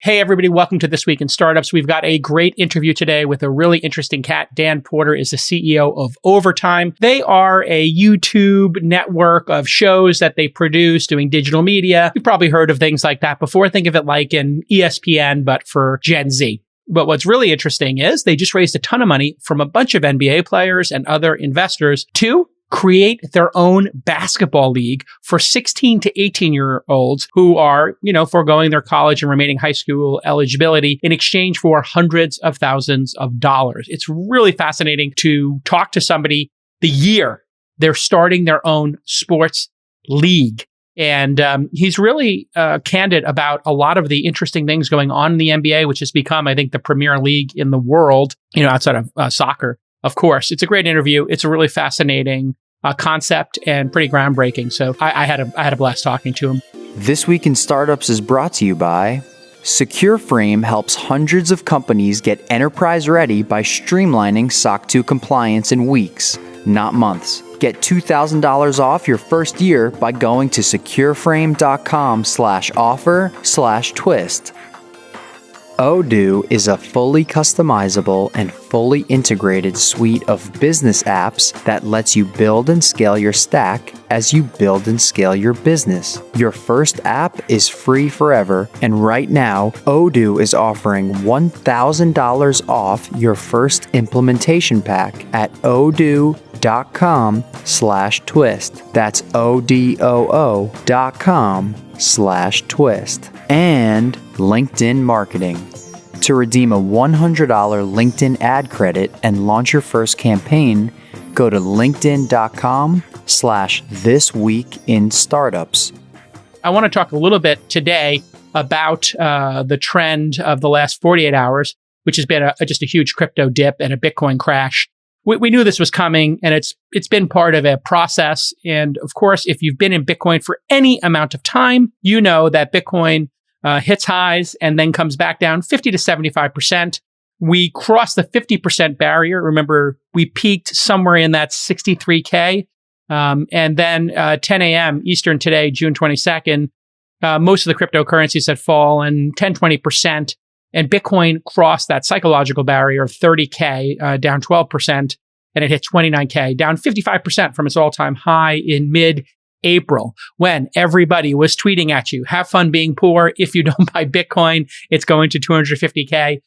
Hey, everybody, welcome to This Week in Startups. We've got a great interview today with a really interesting cat. Dan Porter is the CEO of Overtime. They are a YouTube network of shows that they produce doing digital media. You've probably heard of things like that before. Think of it like an ESPN, but for Gen Z. But what's really interesting is they just raised a ton of money from a bunch of NBA players and other investors to create their own basketball league for 16 to 18-year-olds who are, foregoing their college and remaining high school eligibility in exchange for hundreds of thousands of dollars. It's really fascinating to talk to somebody the year they're starting their own sports league. And he's really candid about a lot of the interesting things going on in the NBA, which has become, I think, the premier league in the world, outside of soccer. Of course, it's a great interview. It's a really fascinating concept and pretty groundbreaking. So I had a blast talking to him. This Week in Startups is brought to you by Secureframe. Helps hundreds of companies get enterprise ready by streamlining SOC 2 compliance in weeks, not months. Get $2,000 off your first year by going to secureframe.com/offer/twist. Odoo is a fully customizable and fully integrated suite of business apps that lets you build and scale your stack as you build and scale your business. Your first app is free forever, and right now, Odoo is offering $1,000 off your first implementation pack at odoo.com/twist. That's odoo.com/twist. And LinkedIn Marketing. To redeem a $100 LinkedIn ad credit and launch your first campaign, go to linkedin.com/thisweekinstartups. I want to talk a little bit today about the trend of the last 48 hours, which has been just a huge crypto dip and a Bitcoin crash. We knew this was coming, and it's been part of a process. And of course, if you've been in Bitcoin for any amount of time, you know that Bitcoin hits highs and then comes back down 50 to 75%. We crossed the 50% barrier. Remember, we peaked somewhere in that 63K. And then 10 a.m. Eastern today, June 22nd, most of the cryptocurrencies had fallen 10, 20%. And Bitcoin crossed that psychological barrier of 30K, down 12%, and it hit 29K, down 55% from its all-time high in mid-April, when everybody was tweeting at you, have fun being poor. If you don't buy Bitcoin, it's going to 250K.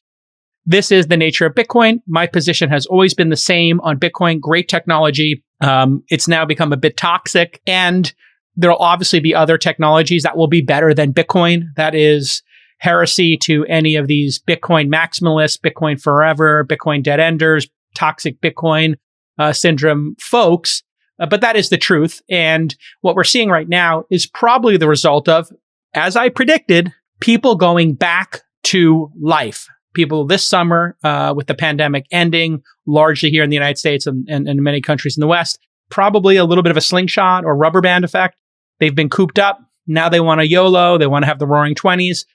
This is the nature of Bitcoin. My position has always been the same on Bitcoin. Great technology. It's now become a bit toxic, and there'll obviously be other technologies that will be better than Bitcoin. That is heresy to any of these Bitcoin maximalists, Bitcoin forever, Bitcoin dead enders, toxic Bitcoin syndrome folks. But that is the truth. And what we're seeing right now is probably the result of, as I predicted, people going back to life. People this summer, with the pandemic ending, largely here in the United States and in many countries in the West, probably a little bit of a slingshot or rubber band effect. They've been cooped up. Now they want a YOLO. They want to have the roaring 20s.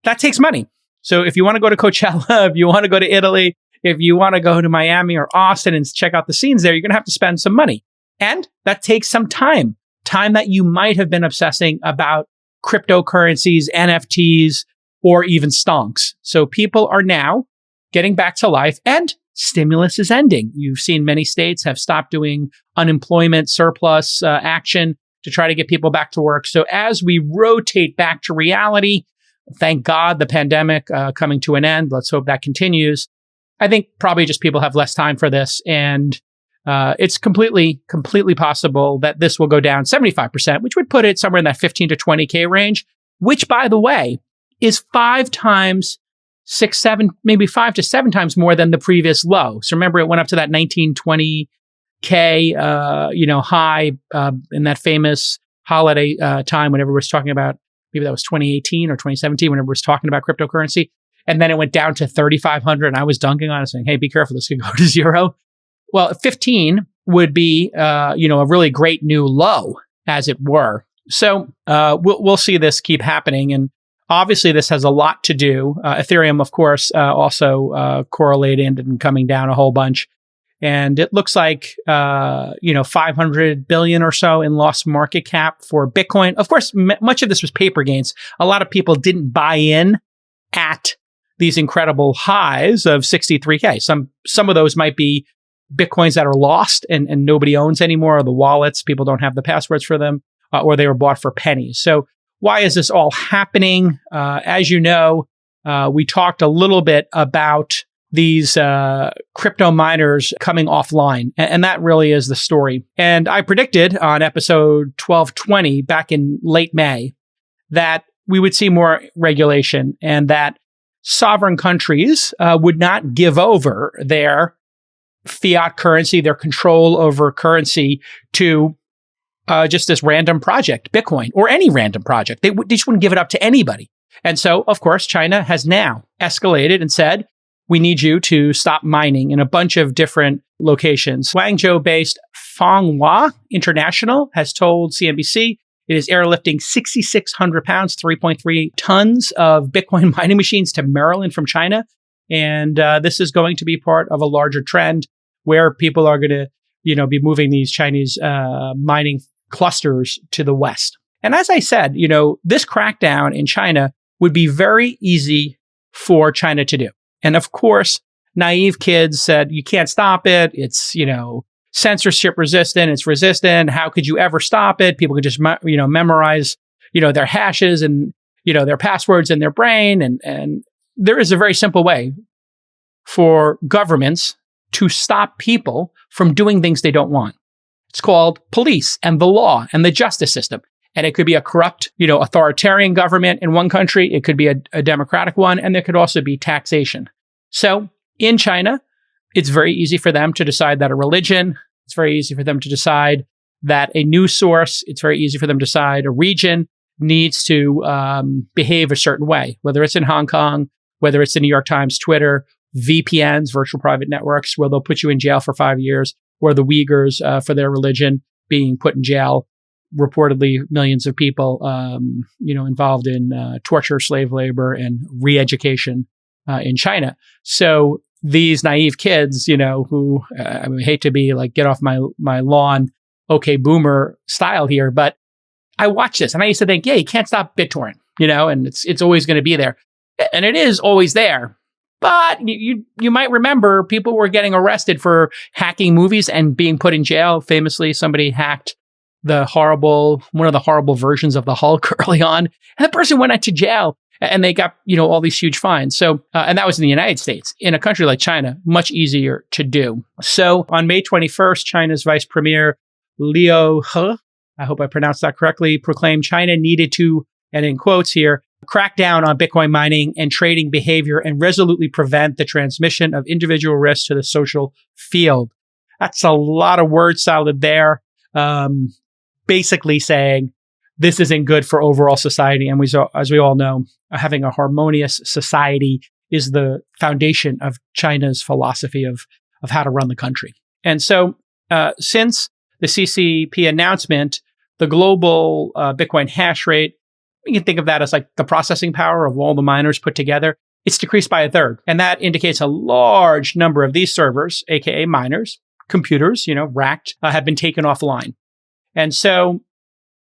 That takes money. So if you want to go to Coachella, if you want to go to Italy, if you want to go to Miami or Austin and check out the scenes there, you're going to have to spend some money. And that takes some time that you might have been obsessing about cryptocurrencies, NFTs, or even stonks. So people are now getting back to life, and stimulus is ending. You've seen many states have stopped doing unemployment surplus action to try to get people back to work. So as we rotate back to reality, thank God the pandemic coming to an end. Let's hope that continues. I think probably just people have less time for this, and it's completely possible that this will go down 75%, which would put it somewhere in that 15 to 20K range, which, by the way, is 5 times, 6, 7, maybe 5 to 7 times more than the previous low. So remember, it went up to that 19, 20K, high in that famous holiday time whenever we're talking about, maybe that was 2018 or 2017, whenever we're talking about cryptocurrency. And then it went down to 3,500, and I was dunking on it saying, hey, be careful, this could go to zero. Well, 15 would be, a really great new low, as it were. So we'll see this keep happening. And obviously, this has a lot to do. Ethereum, of course, also correlated and coming down a whole bunch. And it looks like, 500 billion or so in lost market cap for Bitcoin. Of course, much of this was paper gains. A lot of people didn't buy in at these incredible highs of 63K. Some of those might be Bitcoins that are lost and nobody owns anymore, or the wallets, people don't have the passwords for them, or they were bought for pennies. So why is this all happening? As you know, we talked a little bit about these crypto miners coming offline. And that really is the story. And I predicted on episode 1220 back in late May that we would see more regulation and that sovereign countries would not give over their fiat currency, their control over currency to just this random project, Bitcoin, or any random project. They just wouldn't give it up to anybody. And so, of course, China has now escalated and said, we need you to stop mining in a bunch of different locations. Guangzhou-based Fenghua International has told CNBC it is airlifting 6,600 pounds, 3.3 tons of Bitcoin mining machines to Maryland from China. And this is going to be part of a larger trend where people are going to, be moving these Chinese mining clusters to the West. And as I said, this crackdown in China would be very easy for China to do. And of course, naive kids said, you can't stop it. It's, censorship resistant. It's resistant. How could you ever stop it? People could just, memorize, their hashes and, their passwords in their brain. And there is a very simple way for governments to stop people from doing things they don't want. It's called police and the law and the justice system. And it could be a corrupt, authoritarian government in one country. It could be a democratic one. And there could also be taxation. So in China, it's very easy for them to decide that a religion, it's very easy for them to decide that a news source, it's very easy for them to decide a region needs to behave a certain way, whether it's in Hong Kong, whether it's the New York Times, Twitter, VPNs, virtual private networks, where they'll put you in jail for 5 years, or the Uyghurs for their religion being put in jail. Reportedly, millions of people, involved in torture, slave labor, and re-education in China. So these naive kids, who I hate to be like, get off my lawn, okay, boomer style here, but I watch this and I used to think, yeah, you can't stop BitTorrent, and it's always going to be there, and it is always there. But you might remember people were getting arrested for hacking movies and being put in jail. Famously, somebody hacked one of the horrible versions of the Hulk early on, and the person went into jail and they got, all these huge fines. So, and that was in the United States. In a country like China, much easier to do. So on May 21st, China's Vice Premier Liu He, I hope I pronounced that correctly, proclaimed China needed to, and in quotes here, crack down on Bitcoin mining and trading behavior and resolutely prevent the transmission of individual risks to the social field. That's a lot of word salad there. Basically saying this isn't good for overall society. And as we all know, having a harmonious society is the foundation of China's philosophy of how to run the country. And so since the CCP announcement, the global Bitcoin hash rate, you can think of that as like the processing power of all the miners put together. It's decreased by a third. And that indicates a large number of these servers, aka miners, computers, racked, have been taken offline. And so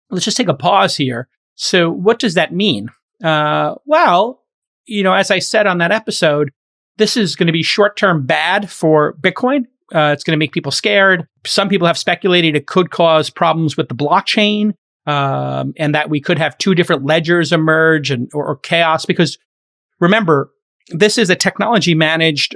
let's just take a pause here. So what does that mean? Well, as I said on that episode, this is going to be short-term bad for Bitcoin. It's going to make people scared. Some people have speculated it could cause problems with the blockchain, and that we could have two different ledgers emerge or chaos. Because remember, this is a technology managed,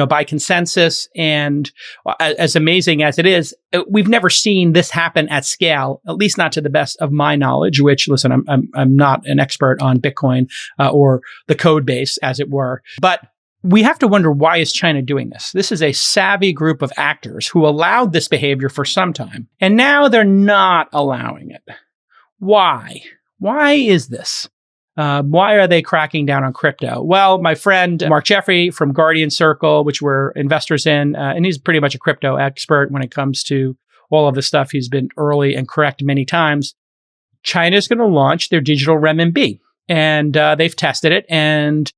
by consensus. And as amazing as it is, we've never seen this happen at scale, at least not to the best of my knowledge, which, listen, I'm not an expert on Bitcoin or the code base, as it were. But we have to wonder, why is China doing this? This is a savvy group of actors who allowed this behavior for some time, and now they're not allowing it. Why? Why is this? Why are they cracking down on crypto? Well, my friend Mark Jeffrey from Guardian Circle, which we're investors in, and he's pretty much a crypto expert when it comes to all of this stuff. He's been early and correct many times. China's going to launch their digital renminbi, and they've tested it. And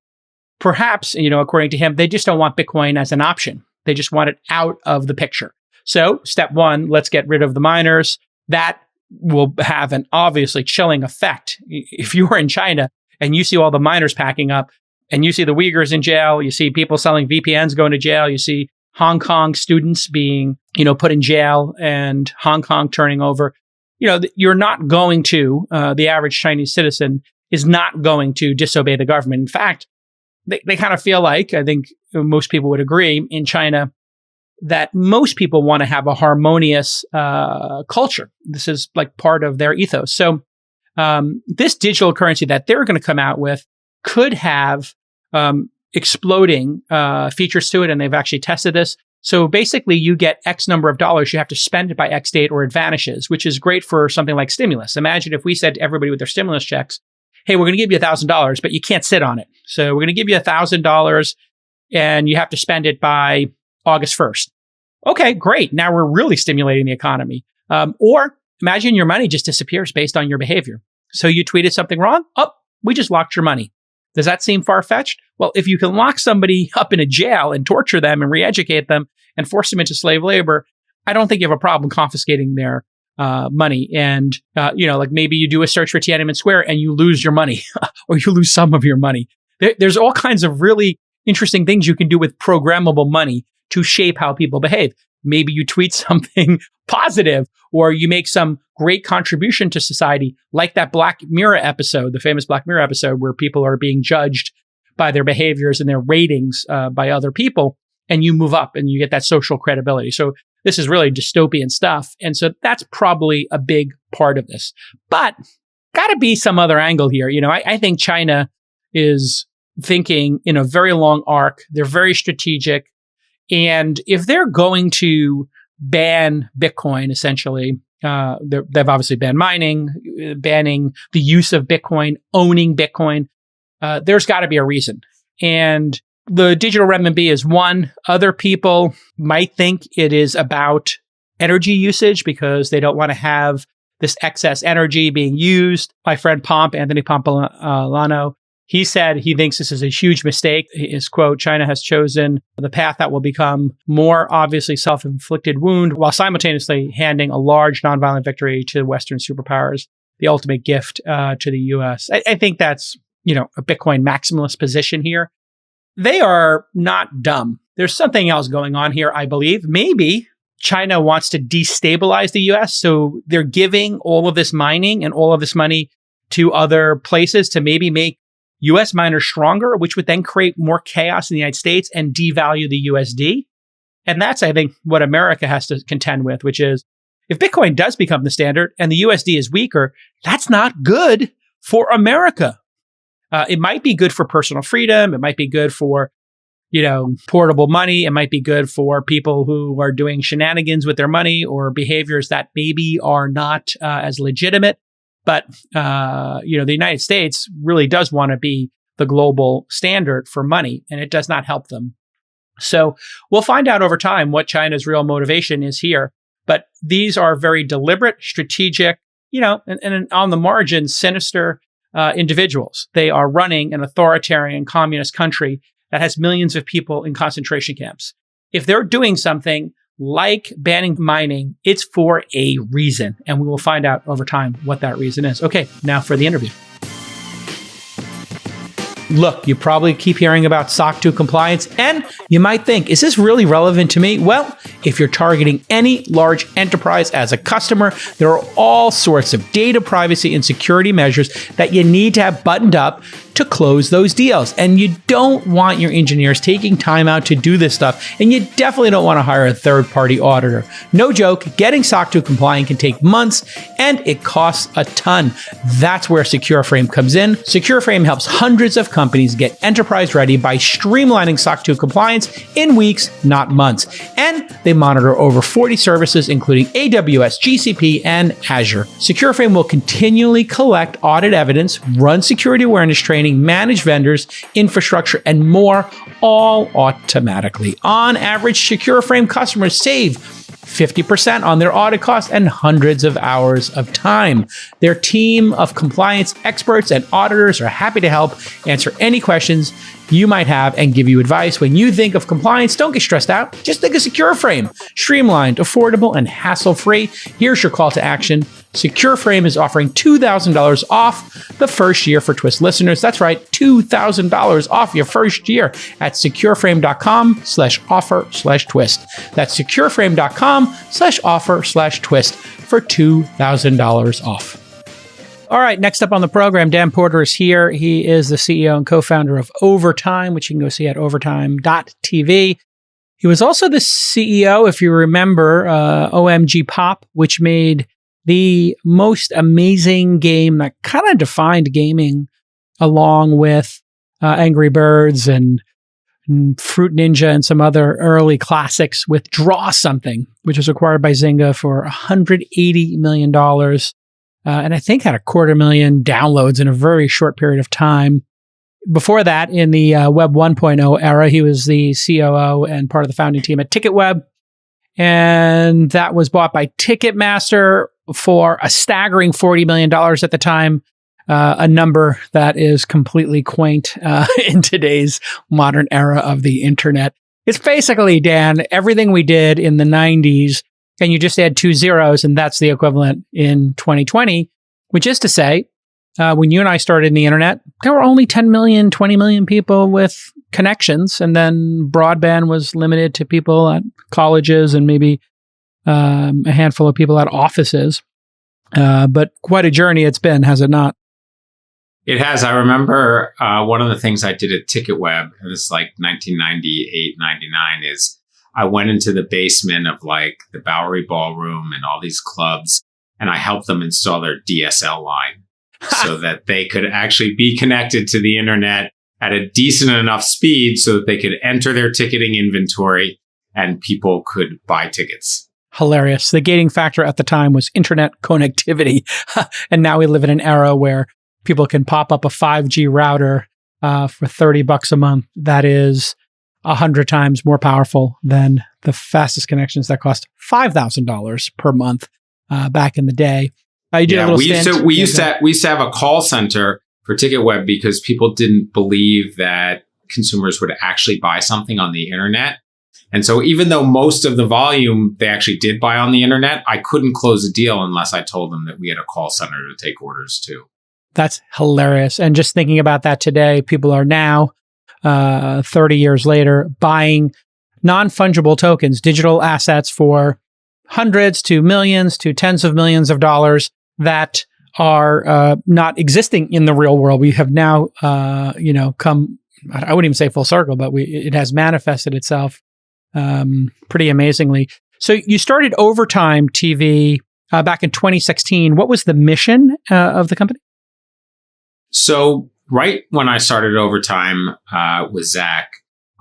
perhaps, according to him, they just don't want Bitcoin as an option. They just want it out of the picture. So step one, let's get rid of the miners. That will have an obviously chilling effect. If you are in China and you see all the miners packing up, And you see the Uyghurs in jail. You see people selling VPNs going to jail. You see Hong Kong students being, put in jail and Hong Kong turning over. You're not going to, the average Chinese citizen is not going to disobey the government. In fact, they kind of feel like, I think most people would agree in China, that most people want to have a harmonious culture. This is like part of their ethos. So this digital currency that they're going to come out with could have exploding features to it, and they've actually tested this. So basically, you get X number of dollars, you have to spend it by X date or it vanishes, which is great for something like stimulus. Imagine if we said to everybody with their stimulus checks, hey, we're going to give you $1,000, but you can't sit on it. So we're going to give you $1,000 and you have to spend it by August 1st. Okay, great. Now we're really stimulating the economy. Or imagine your money just disappears based on your behavior. So you tweeted something wrong. Oh, we just locked your money. Does that seem far-fetched? Well, if you can lock somebody up in a jail and torture them and re-educate them and force them into slave labor, I don't think you have a problem confiscating their money. And, like maybe you do a search for Tiananmen Square and you lose your money or you lose some of your money. There's all kinds of really interesting things you can do with programmable money to shape how people behave. Maybe you tweet something positive or you make some great contribution to society, like that Black Mirror episode, the famous Black Mirror episode where people are being judged by their behaviors and their ratings by other people, and you move up and you get that social credibility. So this is really dystopian stuff. And so that's probably a big part of this. But got to be some other angle here. I think China is thinking in a very long arc. They're very strategic. And if they're going to ban Bitcoin, essentially, they've obviously banned mining, banning the use of Bitcoin, owning Bitcoin. There's got to be a reason. And the digital renminbi is one. Other people might think it is about energy usage because they don't want to have this excess energy being used. My friend Anthony Pompilano, he said he thinks this is a huge mistake. His quote, China has chosen the path that will become more obviously self-inflicted wound while simultaneously handing a large nonviolent victory to Western superpowers, the ultimate gift to the US. I think that's, a Bitcoin maximalist position here. They are not dumb. There's something else going on here, I believe. Maybe China wants to destabilize the US, so they're giving all of this mining and all of this money to other places to maybe make US miners stronger, which would then create more chaos in the United States and devalue the USD. And that's, I think, what America has to contend with, which is if Bitcoin does become the standard and the USD is weaker, that's not good for America. It might be good for personal freedom. It might be good for, portable money. It might be good for people who are doing shenanigans with their money or behaviors that maybe are not as legitimate. But, the United States really does want to be the global standard for money, and it does not help them. So we'll find out over time what China's real motivation is here. But these are very deliberate, strategic, and on the margin, sinister individuals. They are running an authoritarian communist country that has millions of people in concentration camps. If they're doing something like banning mining, it's for a reason. And we will find out over time what that reason is. Okay, now for the interview. Look, you probably keep hearing about SOC 2 compliance, and you might think, is this really relevant to me? Well, if you're targeting any large enterprise as a customer, there are all sorts of data privacy and security measures that you need to have buttoned up to close those deals. And you don't want your engineers taking time out to do this stuff, and you definitely don't want to hire a third-party auditor. No joke, getting SOC 2 compliant can take months, and it costs a ton. That's where Secureframe comes in. Secureframe helps hundreds of companies get enterprise ready by streamlining SOC 2 compliance in weeks, not months. And they monitor over 40 services, including AWS, GCP, and Azure. Secureframe will continually collect audit evidence, run security awareness training, manage vendors, infrastructure, and more, all automatically. On average, Secureframe customers save 50% on their audit costs and hundreds of hours of time. Their team of compliance experts and auditors are happy to help answer any questions you might have and give you advice. When you think of compliance, don't get stressed out. Just think of Secureframe. Streamlined, affordable, and hassle-free. Here's your call to action. Secureframe is offering $2,000 off the first year for Twist listeners. That's right, $2,000 off your first year at secureframe.com/offer/twist. That's secureframe.com/offer/twist for $2,000 off. All right, next up on the program, Dan Porter is here. He is the CEO and co-founder of Overtime, which you can go see at overtime.tv. He was also the CEO, if you remember, OMG Pop, which made the most amazing game that kind of defined gaming, along with Angry Birds and Fruit Ninja and some other early classics, with Draw Something, which was acquired by Zynga for $180 million. And I think had 250,000 downloads in a very short period of time. Before that, in the Web 1.0 era, he was the COO and part of the founding team at TicketWeb. And that was bought by Ticketmaster for a staggering $40 million at the time, a number that is completely quaint in today's modern era of the internet. It's basically, Dan, everything we did in the 90s, and you just add 2 zeros, and that's the equivalent in 2020, which is to say, when you and I started in the internet, there were only 10 million, 20 million people with connections, and then broadband was limited to people at colleges and maybe a handful of people at offices. But quite a journey it's been, has it not? It has. I remember one of the things I did at TicketWeb, and it's like 1998, 99, is I went into the basement of like the Bowery Ballroom and all these clubs, and I helped them install their DSL line so that they could actually be connected to the internet at a decent enough speed so that they could enter their ticketing inventory and people could buy tickets. Hilarious. The gating factor at the time was internet connectivity. And now we live in an era where people can pop up a 5G router for $30 a month. That is 100 times more powerful than the fastest connections that cost $5,000 per month back in the day. We used to have a call center for TicketWeb because people didn't believe that consumers would actually buy something on the internet. And so even though most of the volume they actually did buy on the internet, I couldn't close a deal unless I told them that we had a call center to take orders too. That's hilarious. And just thinking about that today, people are now, 30 years later, buying non-fungible tokens, digital assets for hundreds to millions to tens of millions of dollars that are not existing in the real world. We have now, come, I wouldn't even say full circle, but it has manifested itself pretty amazingly. So you started Overtime TV back in 2016. What was the mission of the company? So right when I started Overtime with Zach,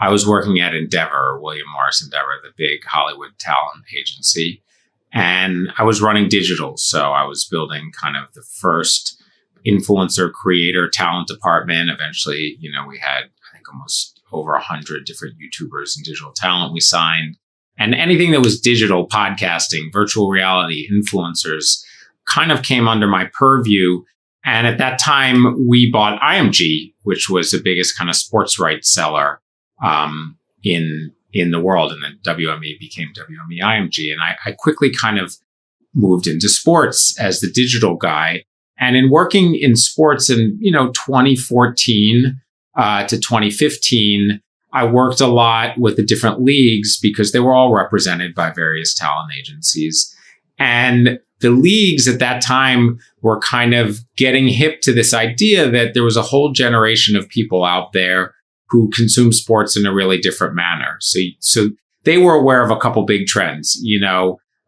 I was working at Endeavor, William Morris Endeavor, the big Hollywood talent agency. And I was running digital. So I was building kind of the first influencer creator talent department. Eventually, we had, I think, almost over 100 different YouTubers and digital talent we signed. And anything that was digital, podcasting, virtual reality, influencers kind of came under my purview. And at that time, we bought IMG, which was the biggest kind of sports rights seller in the world. And then WME became WME IMG. And I quickly kind of moved into sports as the digital guy. And in working in sports in, 2014 to 2015, I worked a lot with the different leagues because they were all represented by various talent agencies. And the leagues at that time were kind of getting hip to this idea that there was a whole generation of people out there who consume sports in a really different manner. So they were aware of a couple big trends.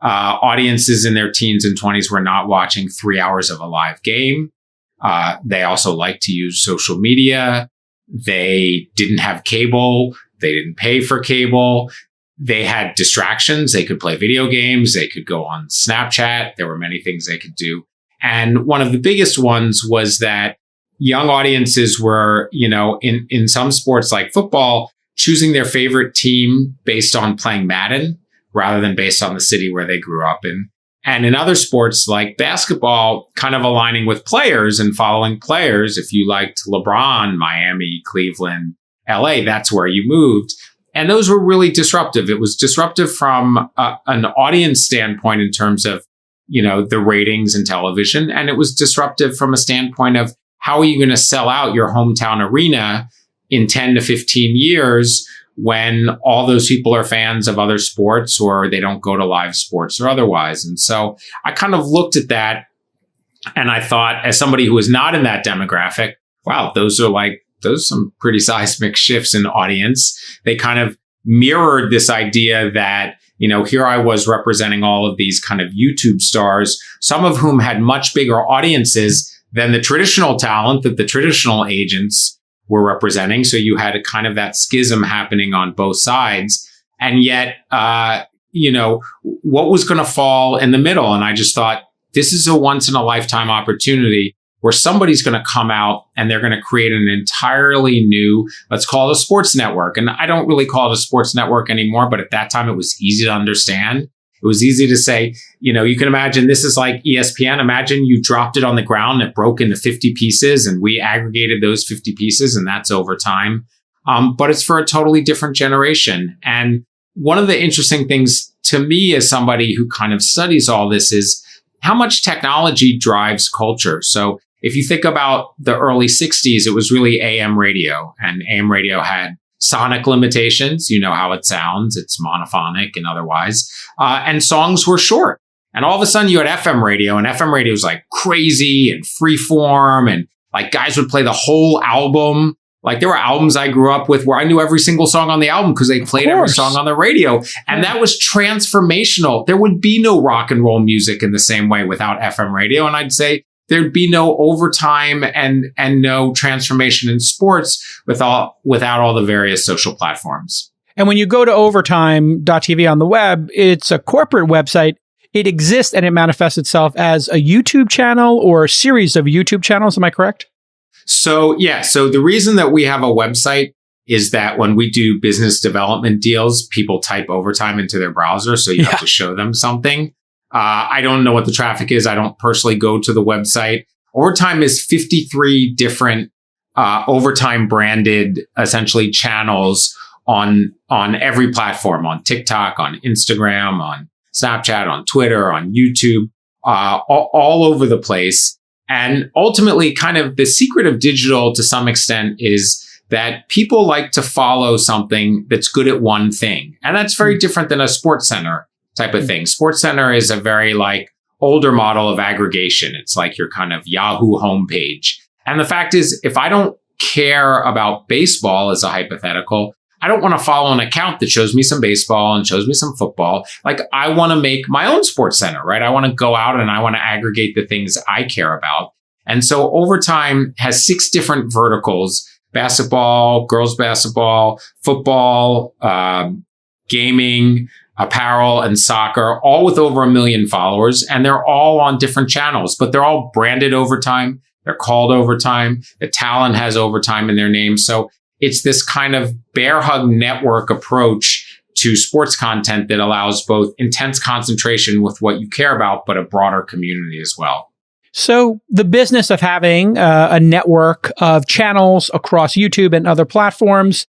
Audiences in their teens and 20s were not watching 3 hours of a live game. They also liked to use social media. They didn't have cable. They didn't pay for cable. They had distractions. They could play video games. They could go on Snapchat. There were many things they could do. And one of the biggest ones was that young audiences were, in some sports like football, choosing their favorite team based on playing Madden rather than based on the city where they grew up in. And in other sports like basketball, kind of aligning with players and following players. If you liked LeBron, Miami, Cleveland, LA, that's where you moved. And those were really disruptive. It was disruptive from an audience standpoint in terms of the ratings in television. And it was disruptive from a standpoint of how are you going to sell out your hometown arena in 10 to 15 years when all those people are fans of other sports or they don't go to live sports or otherwise. And so I kind of looked at that and I thought, as somebody who was not in that demographic, wow, those are some pretty seismic shifts in audience. They kind of mirrored this idea that, here I was representing all of these kind of YouTube stars, some of whom had much bigger audiences than the traditional talent that the traditional agents were representing. So you had a kind of that schism happening on both sides. And yet, what was going to fall in the middle? And I just thought, this is a once in a lifetime opportunity where somebody's going to come out and they're going to create an entirely new, let's call it a sports network. And I don't really call it a sports network anymore, but at that time it was easy to understand. It was easy to say, you can imagine this is like ESPN. Imagine you dropped it on the ground, it broke into 50 pieces and we aggregated those 50 pieces and that's Overtime. But it's for a totally different generation. And one of the interesting things to me as somebody who kind of studies all this is how much technology drives culture. So if you think about the early 60s, it was really AM radio, and AM radio had sonic limitations. You know how it sounds. It's monophonic and otherwise. And songs were short. And all of a sudden you had FM radio, and FM radio was like crazy and freeform, and like guys would play the whole album. Like there were albums I grew up with where I knew every single song on the album because they played every song on the radio. And that was transformational. There would be no rock and roll music in the same way without FM radio. And I'd say there'd be no Overtime and no transformation in sports without all the various social platforms. And when you go to overtime.tv on the web, it's a corporate website. It exists and it manifests itself as a YouTube channel or a series of YouTube channels. Am I correct? So the reason that we have a website is that when we do business development deals, people type Overtime into their browser. So you have to show them something. I don't know what the traffic is. I don't personally go to the website. Overtime is 53 different Overtime branded, essentially, channels on every platform, on TikTok, on Instagram, on Snapchat, on Twitter, on YouTube, all over the place. And ultimately, kind of the secret of digital to some extent is that people like to follow something that's good at one thing. And that's very different than a Sports Center type of thing. Sports Center is a very older model of aggregation. It's like your kind of Yahoo homepage. And the fact is, if I don't care about baseball as a hypothetical, I don't want to follow an account that shows me some baseball and shows me some football. I want to make my own Sports Center, right? I want to go out and I want to aggregate the things I care about. And so Overtime has 6 different verticals: basketball, girls basketball, football, gaming, apparel, and soccer, all with over 1 million followers. And they're all on different channels, but they're all branded Overtime. They're called Overtime. The talent has Overtime in their name. So it's this kind of bear hug network approach to sports content that allows both intense concentration with what you care about, but a broader community as well. So the business of having a network of channels across YouTube and other platforms,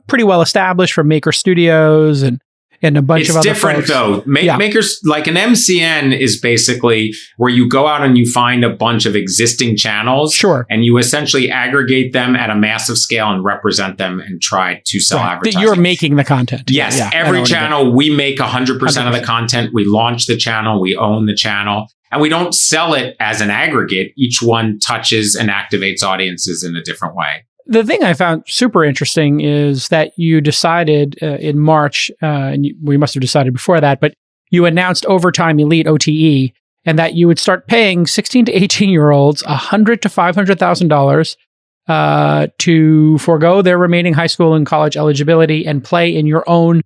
pretty well established from Maker Studios and a bunch of other different, folks. Though. Makers, like an MCN is basically where you go out and you find a bunch of existing channels. Sure. And you essentially aggregate them at a massive scale and represent them and try to sell advertising. You're making the content. Yes. Every channel, we make 100% of the content. We launch the channel. We own the channel. And we don't sell it as an aggregate. Each one touches and activates audiences in a different way. The thing I found super interesting is that you decided in March, and we must have decided before that, but you announced Overtime Elite OTE, and that you would start paying 16 to 18-year-olds $100,000 to $500,000 to forego their remaining high school and college eligibility and play in your own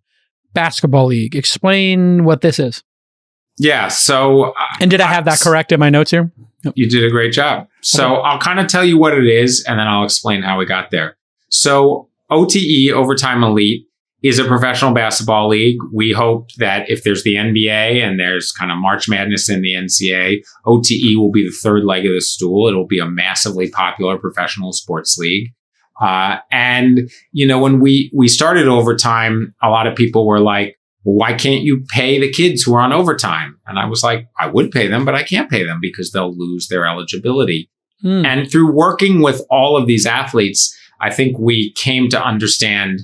basketball league. Explain what this is. Yeah. So, and did I have that correct in my notes here? You did a great job. So I'll kind of tell you what it is, and then I'll explain how we got there. So OTE, Overtime Elite, is a professional basketball league. We hope that if there's the NBA and there's kind of March Madness in the NCAA, OTE will be the third leg of the stool. It'll be a massively popular professional sports league. And when we started Overtime, a lot of people were like, why can't you pay the kids who are on overtime? And I was like, I would pay them, but I can't pay them because they'll lose their eligibility. And through working with all of these athletes, I think we came to understand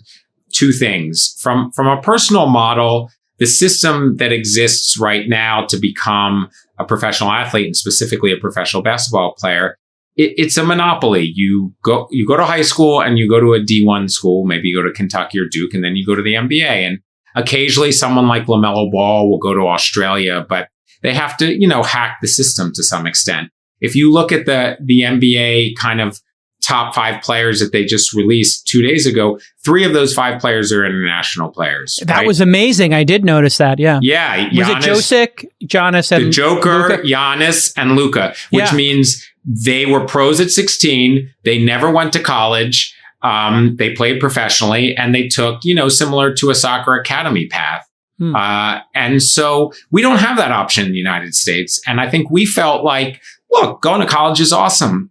two things. From a personal model, the system that exists right now to become a professional athlete, and specifically a professional basketball player, it's a monopoly. You go to high school and you go to a D1 school, maybe you go to Kentucky or Duke, and then you go to the NBA. And occasionally someone like LaMelo Ball will go to Australia, but they have to, hack the system to some extent. If you look at the NBA kind of top 5 players that they just released 2 days ago, 3 of those 5 players are international players. That was amazing. I did notice that. Yeah. Yeah. Was it Josic, Giannis, and the Joker, Luka? Giannis, and Luka, which means they were pros at 16. They never went to college. They played professionally, and they took, similar to a soccer academy path. And so we don't have that option in the United States. And I think we felt like, look, going to college is awesome.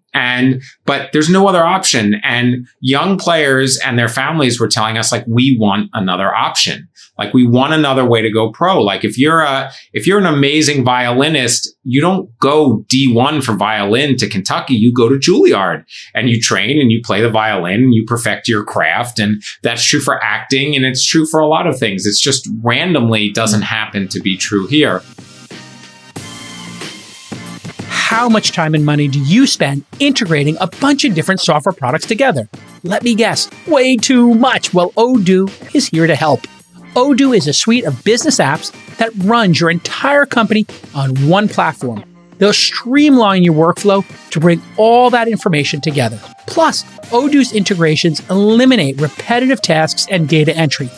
But there's no other option. And young players and their families were telling us, like, we want another option. Like, we want another way to go pro. Like, if you're an amazing violinist, you don't go D1 for violin to Kentucky. You go to Juilliard and you train and you play the violin and you perfect your craft. And that's true for acting. And it's true for a lot of things. It's just randomly doesn't happen to be true here. How much time and money do you spend integrating a bunch of different software products together? Let me guess, way too much. Well, Odoo is here to help. Odoo is a suite of business apps that runs your entire company on one platform. They'll streamline your workflow to bring all that information together. Plus, Odoo's integrations eliminate repetitive tasks and data entry.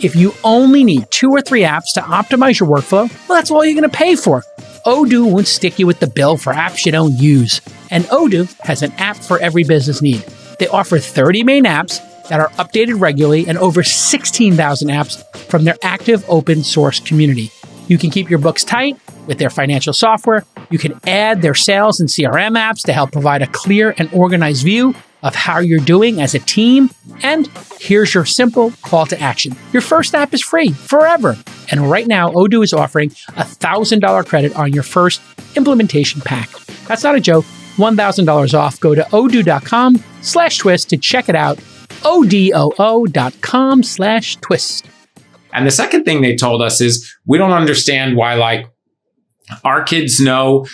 If you only need 2 or 3 apps to optimize your workflow, well, that's all you're going to pay for. Odoo won't stick you with the bill for apps you don't use. And Odoo has an app for every business need. They offer 30 main apps that are updated regularly and over 16,000 apps from their active open source community. You can keep your books tight with their financial software. You can add their sales and CRM apps to help provide a clear and organized view of how you're doing as a team. And here's your simple call to action. Your first app is free forever. And right now, Odoo is offering $1,000 credit on your first implementation pack. That's not a joke. $1,000 off. Go to odoo.com/twist to check it out. odoo.com/twist. And the second thing they told us is, we don't understand why, like, our kids know,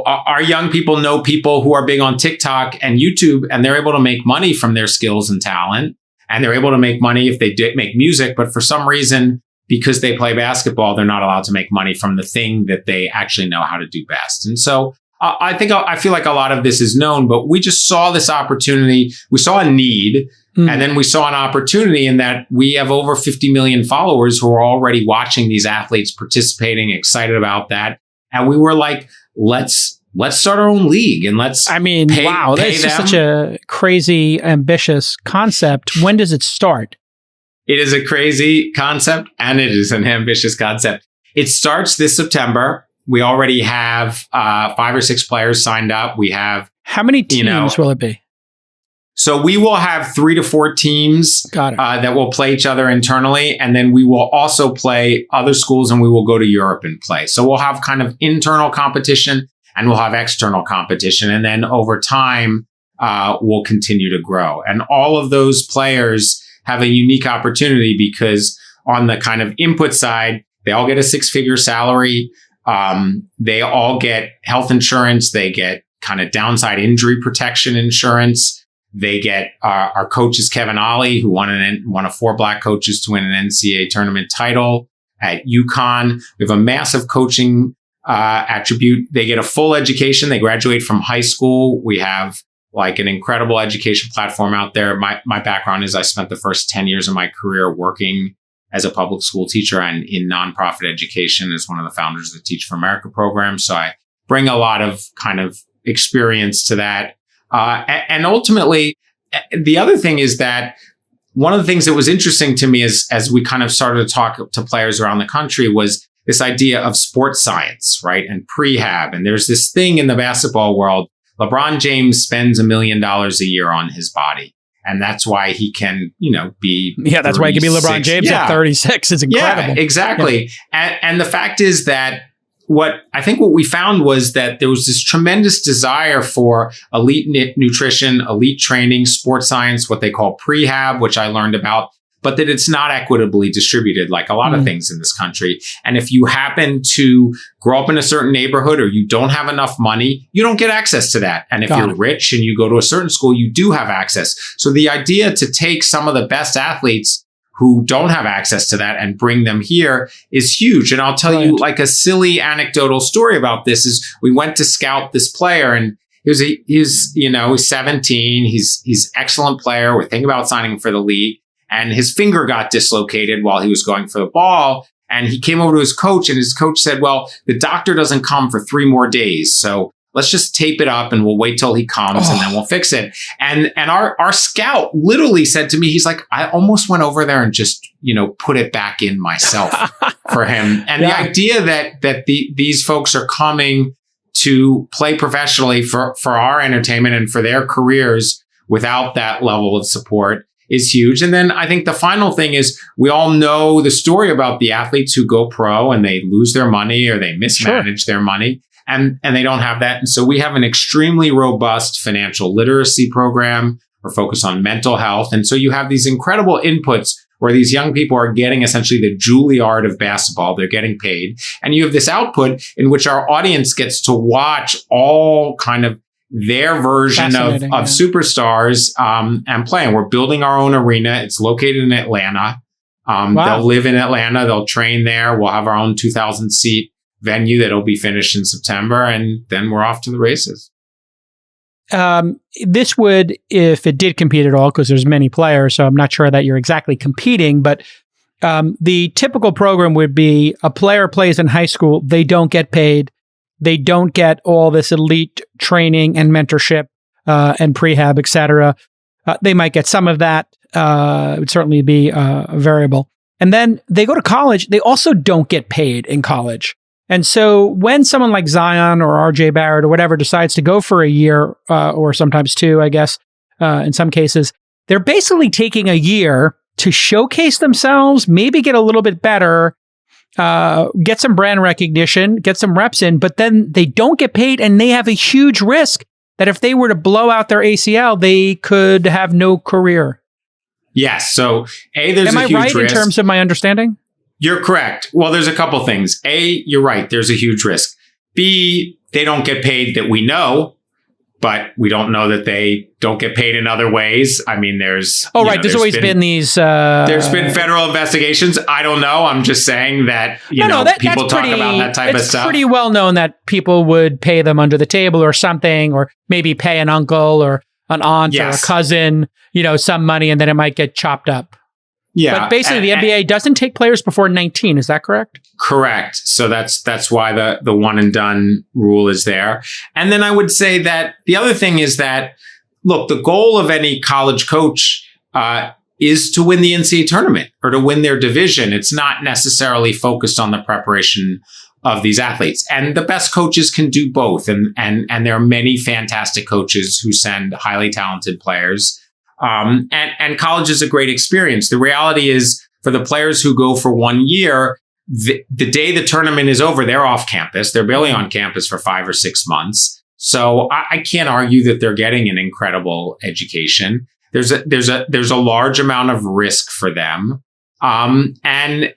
our young people know people who are big on TikTok and YouTube, and they're able to make money from their skills and talent. And they're able to make money if they make music. But for some reason, because they play basketball, they're not allowed to make money from the thing that they actually know how to do best. And so I feel like a lot of this is known, but we just saw this opportunity. We saw a need. And then we saw an opportunity in that we have over 50 million followers who are already watching these athletes participating, excited about that. And we were like, let's start our own league and let's wow, that's just such a crazy, ambitious concept. When does it start? It is a crazy concept and it is an ambitious concept. It starts this September. We already have 5 or 6 players signed up. We have... How many teams will it be? So we will have 3 to 4 teams that will play each other internally. And then we will also play other schools and we will go to Europe and play. So we'll have kind of internal competition and we'll have external competition. And then over time, we'll continue to grow. And all of those players have a unique opportunity because on the kind of input side, they all get a 6-figure salary. They all get health insurance. They get kind of downside injury protection insurance. They get our coaches, Kevin Ollie, who won of 4 black coaches to win an NCAA tournament title at UConn. We have a massive coaching attribute. They get a full education. They graduate from high school. We have like an incredible education platform out there. My background is I spent the first 10 years of my career working as a public school teacher and in nonprofit education as one of the founders of the Teach for America program. So I bring a lot of kind of experience to that. And ultimately, the other thing is that one of the things that was interesting to me as we kind of started to talk to players around the country was this idea of sports science, right? And prehab. And there's this thing in the basketball world. LeBron James spends $1 million a year on his body. And that's why he can, be. Yeah, that's why he can be LeBron James at 36. It's incredible. Yeah, exactly. Yeah. And the fact is that what we found was that there was this tremendous desire for elite nutrition, elite training, sports science, what they call prehab, which I learned about, but that it's not equitably distributed like a lot of things in this country. And if you happen to grow up in a certain neighborhood or you don't have enough money, you don't get access to that. And if you're rich and you go to a certain school, you do have access. So the idea to take some of the best athletes who don't have access to that and bring them here is huge. And I'll tell you like a silly anecdotal story about this is we went to scout this player and he's 17. He's excellent player. We're thinking about signing him for the league. And his finger got dislocated while he was going for the ball. And he came over to his coach and his coach said, well, the doctor doesn't come for 3 more days. So let's just tape it up and we'll wait till he comes and then we'll fix it. And our scout literally said to me, he's like, I almost went over there and just, put it back in myself for him. And the idea that these folks are coming to play professionally for our entertainment and for their careers without that level of support is huge. And then I think the final thing is we all know the story about the athletes who go pro and they lose their money or they mismanage their money and they don't have that. And so we have an extremely robust financial literacy program. We're focused on mental health. And so you have these incredible inputs where these young people are getting essentially the Juilliard of basketball. They're getting paid. And you have this output in which our audience gets to watch all kind of their version of superstars and play. And we're building our own arena. It's located in Atlanta. They'll live in Atlanta. They'll train there. We'll have our own 2,000 seat venue that'll be finished in September. And then we're off to the races. This would, if it did compete at all, because there's many players, so I'm not sure that you're exactly competing, but the typical program would be a player plays in high school. They don't get paid. They don't get all this elite training and mentorship and prehab, et cetera. They might get some of that. It would certainly be a variable. And then they go to college. They also don't get paid in college. And so when someone like Zion or RJ Barrett or whatever decides to go for a year or sometimes 2, I guess, in some cases, they're basically taking a year to showcase themselves, maybe get a little bit better, get some brand recognition, get some reps in, but then they don't get paid and they have a huge risk that if they were to blow out their ACL, they could have no career. Yes. So there's a huge risk. Am I right in terms of my understanding? You're correct. Well, there's a couple things. A, you're right. There's a huge risk. B, they don't get paid that we know, but we don't know that they don't get paid in other ways. I mean, there's there's always been these. There's been federal investigations. I don't know. I'm just saying that people talk about that type of stuff. It's pretty well known that people would pay them under the table or something, or maybe pay an uncle or an aunt or a cousin, some money, and then it might get chopped up. Yeah. But basically, the NBA doesn't take players before 19. Is that correct? Correct. So that's why the one and done rule is there. And then I would say that the other thing is that, look, the goal of any college coach is to win the NCAA tournament or to win their division. It's not necessarily focused on the preparation of these athletes. And the best coaches can do both. And there are many fantastic coaches who send highly talented players. And college is a great experience. The reality is for the players who go for 1 year, the day the tournament is over, they're off campus. They're barely on campus for 5 or 6 months. So I can't argue that they're getting an incredible education. There's a large amount of risk for them. And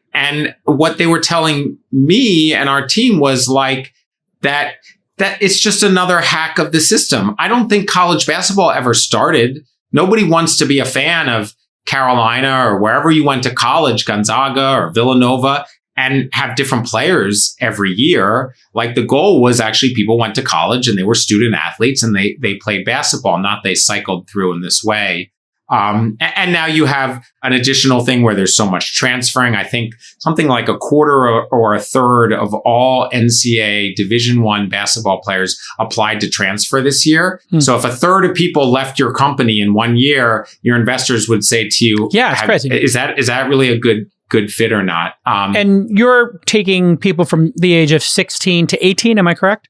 what they were telling me and our team was like that it's just another hack of the system. I don't think college basketball ever started. Nobody wants to be a fan of Carolina or wherever you went to college, Gonzaga or Villanova, and have different players every year. Like the goal was actually people went to college and they were student athletes and they played basketball, not they cycled through in this way. And now you have an additional thing where there's so much transferring. I think something like a quarter or a third of all NCAA Division I basketball players applied to transfer this year. So if a third of people left your company in 1 year, your investors would say to you, "Yeah, it's crazy. Is that really a good fit or not?" And you're taking people from the age of 16 to 18. Am I correct?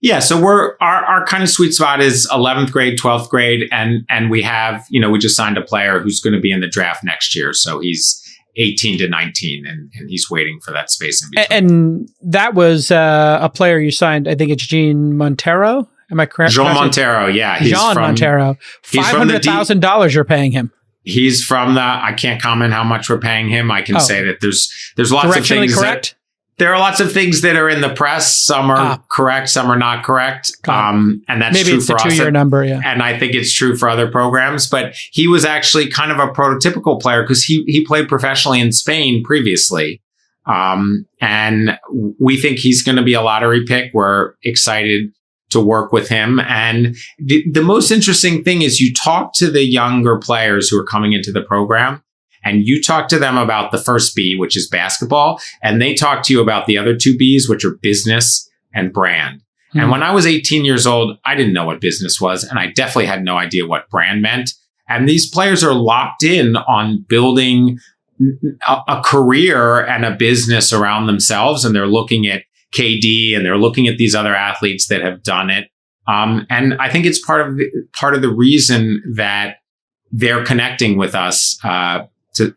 Yeah, so our kind of sweet spot is 11th grade, 12th grade, and we have, we just signed a player who's going to be in the draft next year. So he's 18 to 19, and he's waiting for that space in between. And that was a player you signed, I think it's Jean Montero. Am I correct? Jean Montero, yeah. Montero. $500,000 you're paying him. He's from I can't comment how much we're paying him. I can say that there's lots of things correct? There are lots of things that are in the press. Some are correct, some are not correct. And that's maybe true it's for us. Maybe it's a 2-year number, yeah. And I think it's true for other programs. But he was actually kind of a prototypical player because he played professionally in Spain previously. And we think he's going to be a lottery pick. We're excited to work with him. And the most interesting thing is you talk to the younger players who are coming into the program, and you talk to them about the first B, which is basketball, and they talk to you about the other 2 Bs, which are business and brand. Mm-hmm. And when I was 18 years old, I didn't know what business was, and I definitely had no idea what brand meant. And these players are locked in on building a career and a business around themselves, and they're looking at KD and they're looking at these other athletes that have done it. And I think it's part of the reason that they're connecting with us,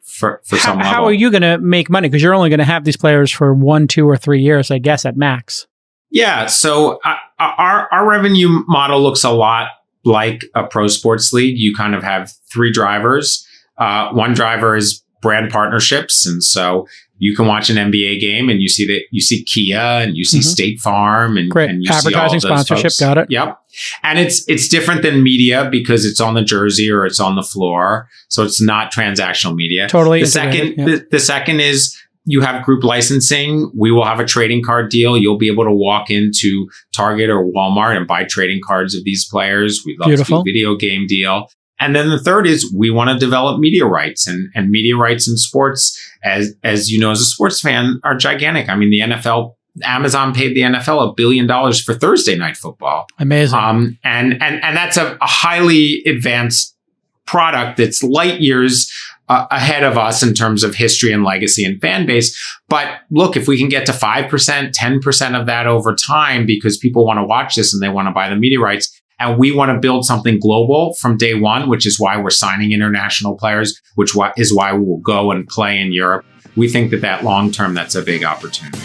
for some level. How are you going to make money? Because you're only going to have these players for 1, 2, or 3 years, I guess, at max. Yeah. So our revenue model looks a lot like a pro sports league. You kind of have 3 drivers. One driver is brand partnerships, and so you can watch an NBA game and you see Kia and you see State Farm and, Great. and you advertising, see all those sponsorship. folks. Got it. Yep. And it's different than media because it's on the jersey or it's on the floor. So it's not transactional media. Totally. The second is you have group licensing. We will have a trading card deal. You'll be able to walk into Target or Walmart and buy trading cards of these players. We'd love to do a video game deal. And then the third is we want to develop media rights, and media rights in sports, as you know, as a sports fan, are gigantic. I mean, the NFL, Amazon paid the NFL $1 billion for Thursday night football. Amazing. And that's a highly advanced product that's light years ahead of us in terms of history and legacy and fan base. But look, if we can get to 5%, 10% of that over time, because people want to watch this and they want to buy the media rights, and we want to build something global from day one, which is why we're signing international players, which is why we will go and play in Europe. We think that long term, that's a big opportunity.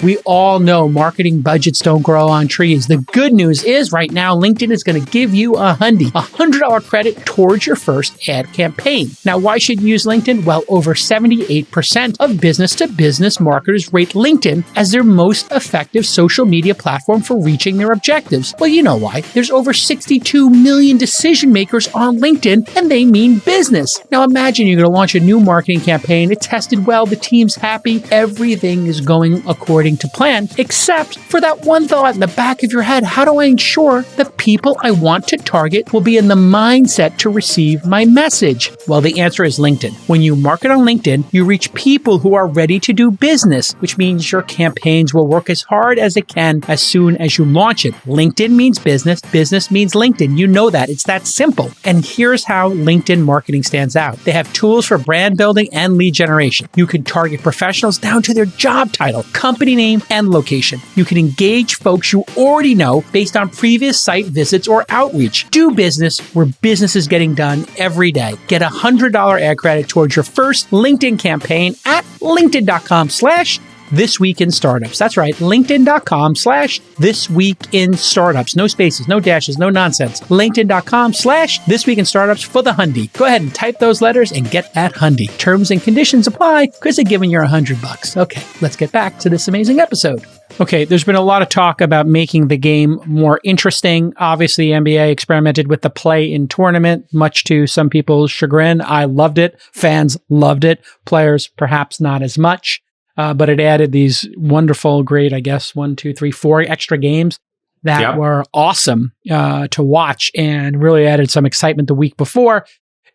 We all know marketing budgets don't grow on trees. The good news is right now, LinkedIn is going to give you a $100 credit towards your first ad campaign. Now, why should you use LinkedIn? Well, over 78% of business-to-business marketers rate LinkedIn as their most effective social media platform for reaching their objectives. Well, you know why. There's over 62 million decision makers on LinkedIn, and they mean business. Now, imagine you're going to launch a new marketing campaign. It tested well. The team's happy. Everything is going according to plan, except for that one thought in the back of your head. How do I ensure the people I want to target will be in the mindset to receive my message? Well, the answer is LinkedIn. When you market on LinkedIn, you reach people who are ready to do business, which means your campaigns will work as hard as it can as soon as you launch it. LinkedIn means business. Business means LinkedIn. You know that. It's that simple. And here's how LinkedIn marketing stands out. They have tools for brand building and lead generation. You can target professionals down to their job title, company name, and location. You can engage folks you already know based on previous site visits or outreach. Do business where business is getting done every day. Get a $100 ad credit towards your first LinkedIn campaign at linkedin.com/thisweekinstartups. That's right, linkedin.com/thisweekinstartups. No spaces, no dashes, no nonsense. linkedin.com/thisweekinstartups for the hundy. Go ahead and type those letters and get that hundy. Terms and conditions apply because they're giving you $100. Okay, let's get back to this amazing episode. Okay, there's been a lot of talk about making the game more interesting. Obviously, the NBA experimented with the play-in tournament, much to some people's chagrin. I loved it. Fans loved it. Players, perhaps not as much. But it added these wonderful, great, I guess, 4 extra games that were awesome to watch and really added some excitement the week before.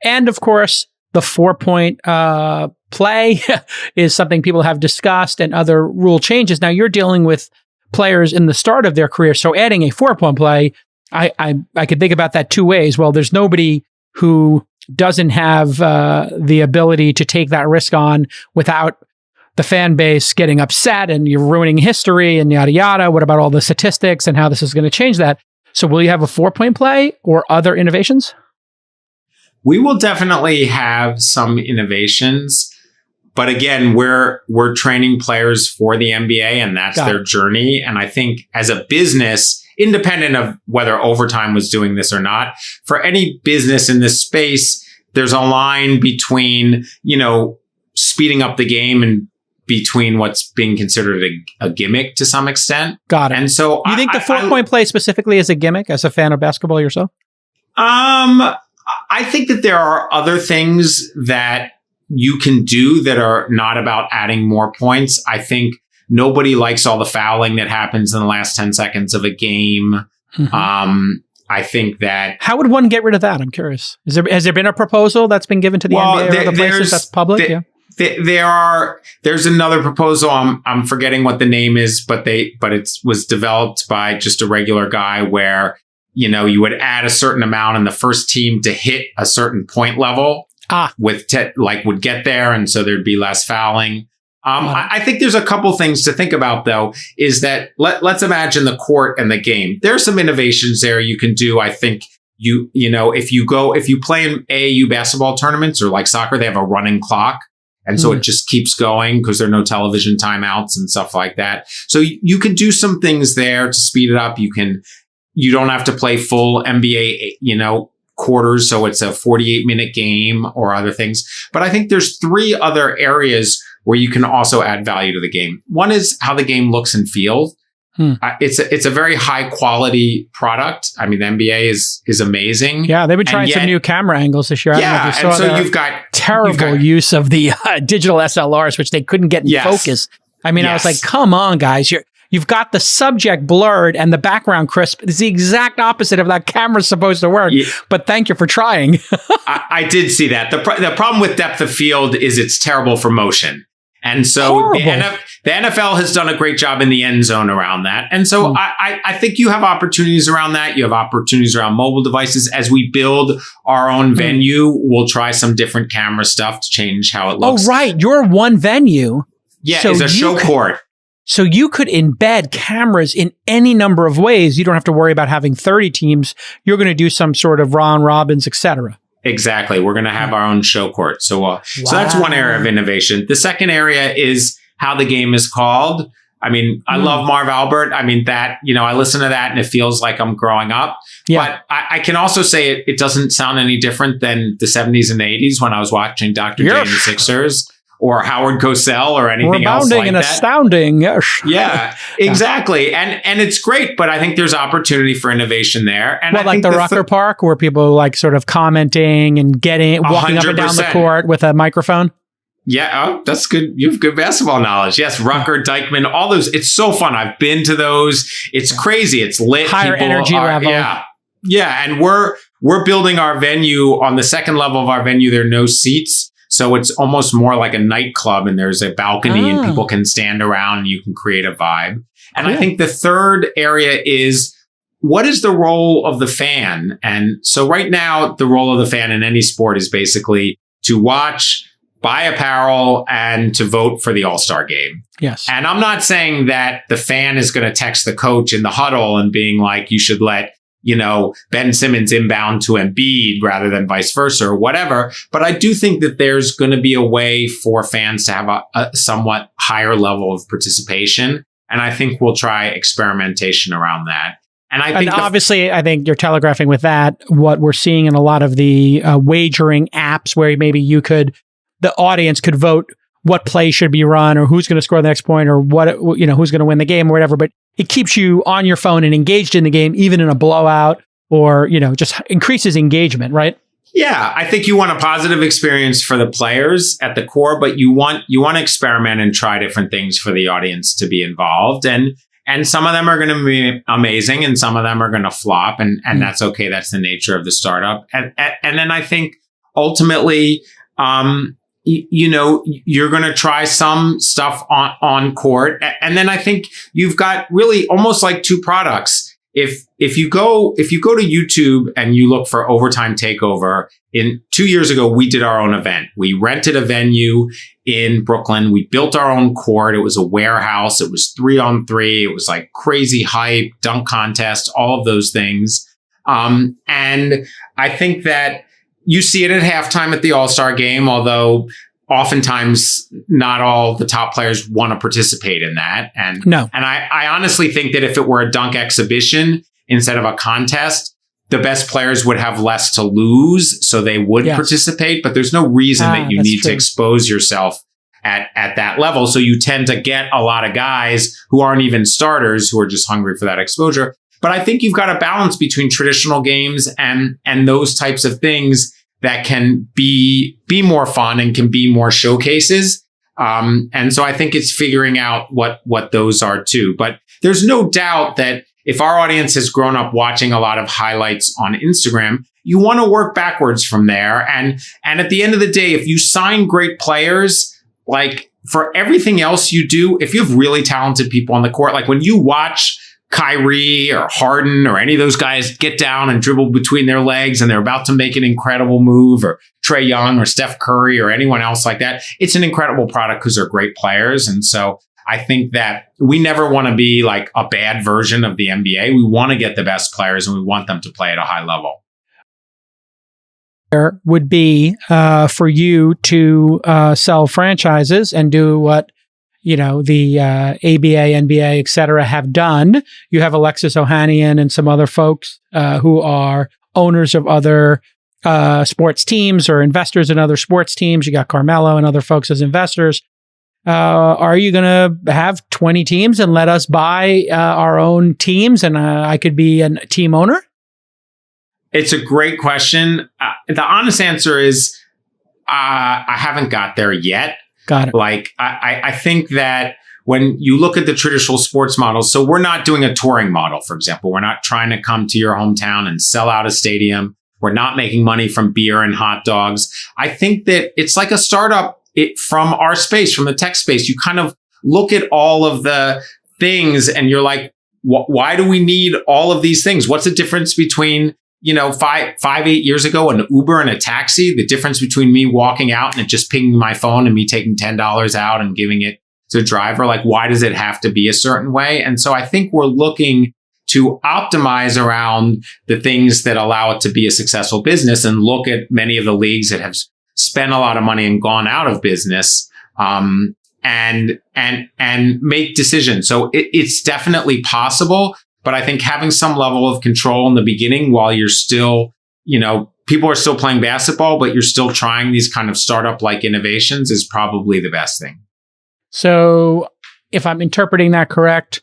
And of course, the 4-point play is something people have discussed and other rule changes. Now, you're dealing with players in the start of their career. So adding a 4-point play, I could think about that 2 ways. Well, there's nobody who doesn't have the ability to take that risk on without the fan base getting upset and you're ruining history and yada yada. What about all the statistics and how this is going to change that? So will you have a 4-point play or other innovations? We will definitely have some innovations. But again, we're training players for the NBA, and that's their journey. And I think as a business, independent of whether Overtime was doing this or not, for any business in this space, there's a line between, speeding up the game and between what's being considered a gimmick to some extent. Got it. And so you think the 4-point play specifically is a gimmick as a fan of basketball yourself? I think that there are other things that you can do that are not about adding more points. I think nobody likes all the fouling that happens in the last 10 seconds of a game. Mm-hmm. I think that... How would one get rid of that? I'm curious. Has there been a proposal that's been given to the NBA or other places that's public? There's another proposal. I'm forgetting what the name is, but it was developed by just a regular guy where, you would add a certain amount and the first team to hit a certain point level would get there. And so there'd be less fouling. I think there's a couple things to think about, though, is that let's imagine the court and the game. There's some innovations there you can do. I think if you play in AAU basketball tournaments or like soccer, they have a running clock. And so it just keeps going because there are no television timeouts and stuff like that. So you can do some things there to speed it up. You don't have to play full NBA, quarters. So it's a 48-minute game or other things. But I think there's 3 other areas where you can also add value to the game. One is how the game looks and feels. It's a very high quality product. I mean, the NBA is amazing. Yeah, they've been trying some new camera angles this year. Yeah, and so you've got terrible use of the digital SLRs, which they couldn't get in focus. I mean, I was like, come on, guys, you've got the subject blurred and the background crisp. It's the exact opposite of that camera's supposed to work. Yeah. But thank you for trying. I did see that. The problem with depth of field is it's terrible for motion. And so the NFL has done a great job in the end zone around that. And so I think you have opportunities around that. You have opportunities around mobile devices. As we build our own venue, we'll try some different camera stuff to change how it looks. Oh, right. You're one venue. Yeah, so it's a show court. So you could embed cameras in any number of ways. You don't have to worry about having 30 teams. You're going to do some sort of round robins, etc. Exactly. We're going to have our own show court. So that's one area of innovation. The second area is how the game is called. I mean, I love Marv Albert. I mean, that, I listen to that and it feels like I'm growing up. Yeah. But I can also say it doesn't sound any different than the 70s and the 80s when I was watching Dr. J and the Sixers or Howard Cosell or anything else like that. Rebounding and astounding. Yes. Yeah, exactly. And it's great, but I think there's opportunity for innovation there. And like the Rucker Park where people like sort of commenting and walking up and down the court with a microphone? Yeah, oh, that's good. You have good basketball knowledge. Yes, Rucker, Dykeman, all those. It's so fun. I've been to those. It's crazy. It's lit. Higher energy level. Yeah. And we're building our venue on the second level of our venue. There are no seats. So it's almost more like a nightclub and there's a balcony and people can stand around and you can create a vibe. And I think the third area is what is the role of the fan? And so right now, the role of the fan in any sport is basically to watch, buy apparel, and to vote for the All-Star game. Yes. And I'm not saying that the fan is going to text the coach in the huddle and being like, you should let Ben Simmons inbound to Embiid rather than vice versa or whatever. But I do think that there's going to be a way for fans to have a somewhat higher level of participation. And I think we'll try experimentation around that. And obviously, I think you're telegraphing with that what we're seeing in a lot of the wagering apps where maybe the audience could vote what play should be run or who's going to score the next point or who's going to win the game or whatever. But it keeps you on your phone and engaged in the game, even in a blowout or, just increases engagement, right? Yeah, I think you want a positive experience for the players at the core, but you want to experiment and try different things for the audience to be involved. And some of them are going to be amazing and some of them are going to flop. And that's okay. That's the nature of the startup. And then I think ultimately, you're going to try some stuff on court. And then I think you've got really almost like two products. if you go to YouTube and you look for Overtime Takeover, 2 years ago, we did our own event. We rented a venue in Brooklyn. We built our own court. It was a warehouse. It was 3-on-3. It was like crazy hype, dunk contest, all of those things. And I think that you see it at halftime at the All-Star game, although oftentimes not all the top players want to participate in that. And I honestly think that if it were a dunk exhibition instead of a contest, the best players would have less to lose, so they would participate. But there's no reason that you need to expose yourself at that level. So you tend to get a lot of guys who aren't even starters who are just hungry for that exposure. But I think you've got a balance between traditional games and those types of things that can be more fun and can be more showcases. And so I think it's figuring out what those are too. But there's no doubt that if our audience has grown up watching a lot of highlights on Instagram, you want to work backwards from there. And at the end of the day, if you sign great players, like for everything else you do, if you have really talented people on the court, like when you watch Kyrie or Harden or any of those guys get down and dribble between their legs and they're about to make an incredible move, or Trae Young or Steph Curry or anyone else like that, it's an incredible product because they're great players. And so I think that we never want to be like a bad version of the NBA. We want to get the best players and we want them to play at a high level. There would be for you to sell franchises and do what the ABA, NBA, et cetera, have done. You have Alexis Ohanian and some other folks who are owners of other sports teams or investors in other sports teams. You got Carmelo and other folks as investors. Are you going to have 20 teams and let us buy our own teams and I could be a team owner? It's a great question. The honest answer is I haven't got there yet. Got it. Like, I think that when you look at the traditional sports models, so we're not doing a touring model, for example. We're not trying to come to your hometown and sell out a stadium. We're not making money from beer and hot dogs. I think that it's like a startup from our space, from the tech space. You kind of look at all of the things and you're like, why do we need all of these things? What's the difference between 8 years ago, an Uber and a taxi? The difference between me walking out and it just pinging my phone and me taking $10 out and giving it to the driver, like, why does it have to be a certain way? And so I think we're looking to optimize around the things that allow it to be a successful business and look at many of the leagues that have spent a lot of money and gone out of business, and make decisions. So it's definitely possible. But I think having some level of control in the beginning while you're still, people are still playing basketball, but you're still trying these kind of startup-like innovations is probably the best thing. So if I'm interpreting that correct,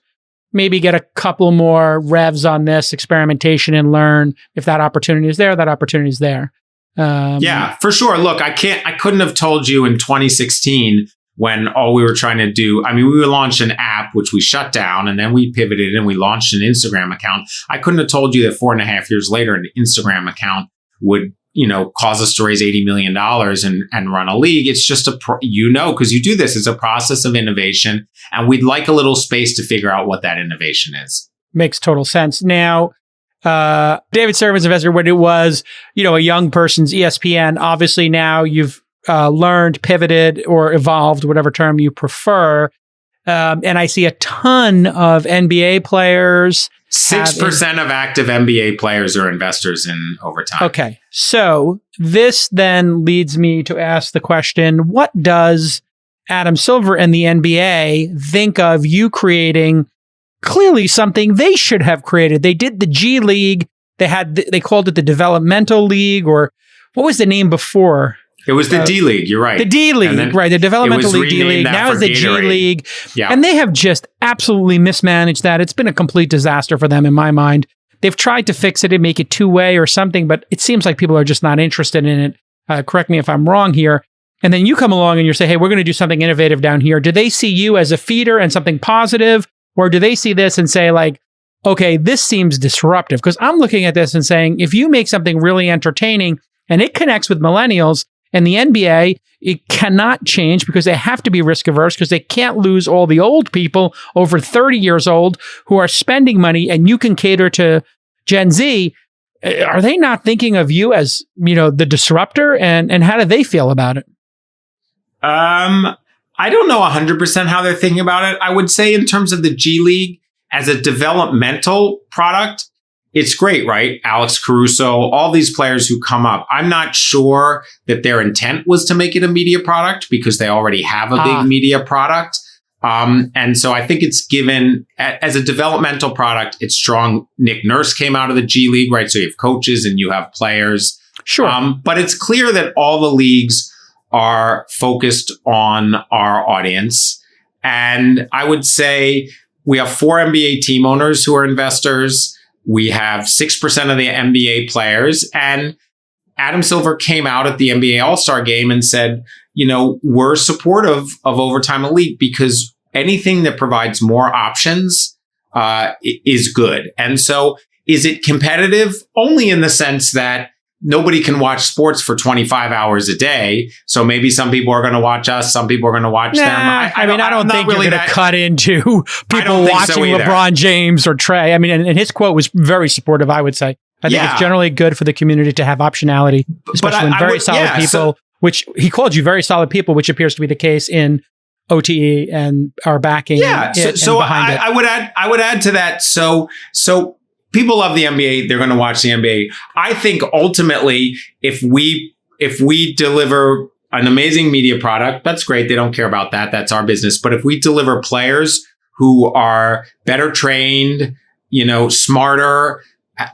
maybe get a couple more revs on this experimentation and learn if that opportunity is there, that opportunity is there. Yeah, for sure. Look, I couldn't have told you in 2016 when all we were trying to do, we launched an app, which we shut down, and then we pivoted and we launched an Instagram account. I couldn't have told you that 4.5 years later, an Instagram account would, cause us to raise $80 million and run a league. It's just because you do this, it's a process of innovation, and we'd like a little space to figure out what that innovation is. Makes total sense. Now, David Servan's investor, when it was, a young person's ESPN, obviously now you've learned, pivoted, or evolved, whatever term you prefer. And I see a ton of NBA players. 6% of active NBA players are investors in Overtime. Okay. So this then leads me to ask the question, what does Adam Silver and the NBA think of you creating clearly something they should have created? They did the G League. They called it the Developmental League, or what was the name before? It was the D League. You're right. The D League, right. The Developmental League, D League. Now it's the G League. Yeah. And they have just absolutely mismanaged that. It's been a complete disaster for them in my mind. They've tried to fix it and make it two-way or something, but it seems like people are just not interested in it. Correct me if I'm wrong here. And then you come along and you say, hey, we're going to do something innovative down here. Do they see you as a feeder and something positive? Or do they see this and say like, okay, this seems disruptive? Because I'm looking at this and saying, if you make something really entertaining and it connects with millennials, and the NBA it cannot change because they have to be risk averse because they can't lose all the old people over 30 years old who are spending money, and you can cater to Gen Z. Are they not thinking of you as, the disruptor, and how do they feel about it? I don't know 100% how they're thinking about it. I would say in terms of the G League as a developmental product, it's great, right? Alex Caruso, all these players who come up. I'm not sure that their intent was to make it a media product because they already have a big media product. And so I think it's given as a developmental product, it's strong. Nick Nurse came out of the G League, right? So you have coaches and you have players. Sure. But it's clear that all the leagues are focused on our audience. And I would say we have 4 NBA team owners who are investors. We have 6% of the NBA players. And Adam Silver came out at the NBA All-Star game and said, we're supportive of Overtime Elite because anything that provides more options is good. And so is it competitive? Only in the sense that nobody can watch sports for 25 hours a day. So maybe some people are going to watch us. Some people are going to watch them. I don't think you're going to cut into people watching LeBron James or Trey. I mean, and his quote was very supportive, I would say. I think it's generally good for the community to have optionality, especially when very solid people, which he called you very solid people, which appears to be the case in OTE and our backing. Yeah. So I would add to that. So people love the NBA. They're going to watch the NBA. I think ultimately, if we deliver an amazing media product, that's great. They don't care about that. That's our business. But if we deliver players who are better trained, smarter,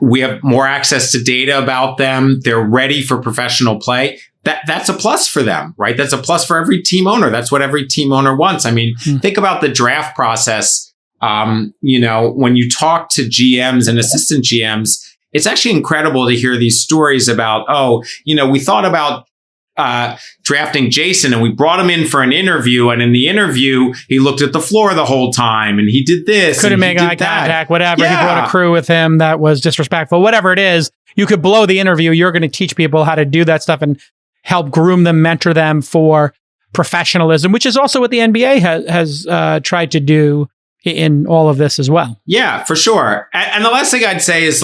we have more access to data about them, they're ready for professional play, that's a plus for them, right? That's a plus for every team owner. That's what every team owner wants. I mean, think about the draft process. When you talk to GMs and assistant GMs, it's actually incredible to hear these stories about, we thought about drafting Jason and we brought him in for an interview. And in the interview, he looked at the floor the whole time and he did this. Couldn't make eye contact, whatever. Yeah. He brought a crew with him that was disrespectful, whatever it is. You could blow the interview. You're going to teach people how to do that stuff and help groom them, mentor them for professionalism, which is also what the NBA has tried to do in all of this as well. Yeah, for sure. And the last thing I'd say is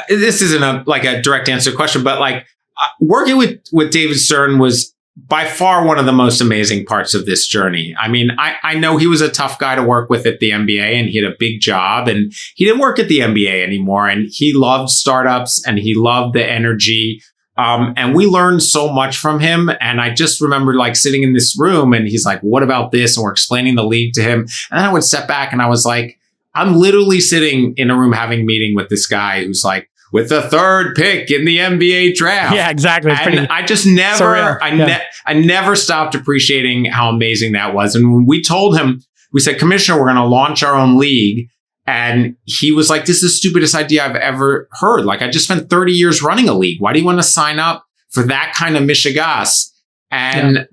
this isn't a direct answer question, but working with David Stern was by far one of the most amazing parts of this journey. I mean, I know he was a tough guy to work with at the NBA and he had a big job and he didn't work at the NBA anymore. And he loved startups and he loved the energy. And we learned so much from him. And I just remember sitting in this room and he's like, what about this? And we're explaining the league to him. And then I would step back and I was like, I'm literally sitting in a room having a meeting with this guy who's like, with the 3rd pick in the NBA draft. Yeah, exactly. It's and I just never, I never stopped appreciating how amazing that was. And when we told him, we said, Commissioner, we're going to launch our own league. And he was like, this is the stupidest idea I've ever heard. I just spent 30 years running a league. Why do you want to sign up for that kind of mishigas? And,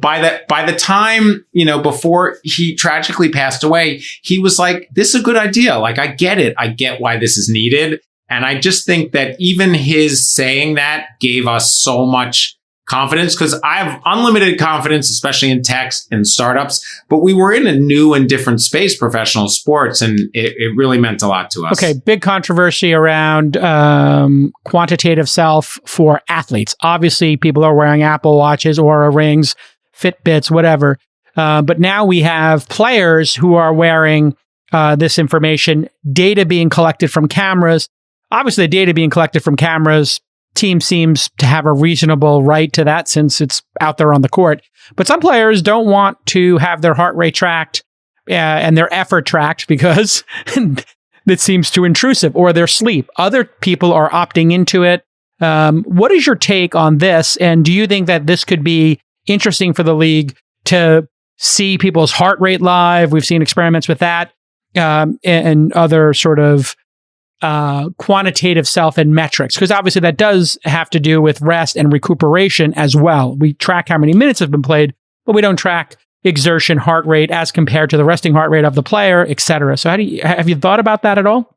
by the time, before he tragically passed away, he was like, this is a good idea. I get it. I get why this is needed. And I just think that even his saying that gave us so much confidence because I have unlimited confidence, especially in tech and startups. But we were in a new and different space, professional sports, and it really meant a lot to us. Okay, big controversy around quantitative self for athletes. Obviously, people are wearing Apple Watches, Oura Rings, Fitbits, whatever. But now we have players who are wearing this information, data being collected from cameras. Obviously, the data being collected from cameras, team seems to have a reasonable right to that since it's out there on the court. But some players don't want to have their heart rate tracked and their effort tracked because it seems too intrusive, or their sleep. Other people are opting into it. What is your take on this? And do you think that this could be interesting for the league to see people's heart rate live? We've seen experiments with that and other sort of quantitative self and metrics, because obviously that does have to do with rest and recuperation as well. We track how many minutes have been played, but we don't track exertion heart rate as compared to the resting heart rate of the player, et cetera. So have you thought about that at all?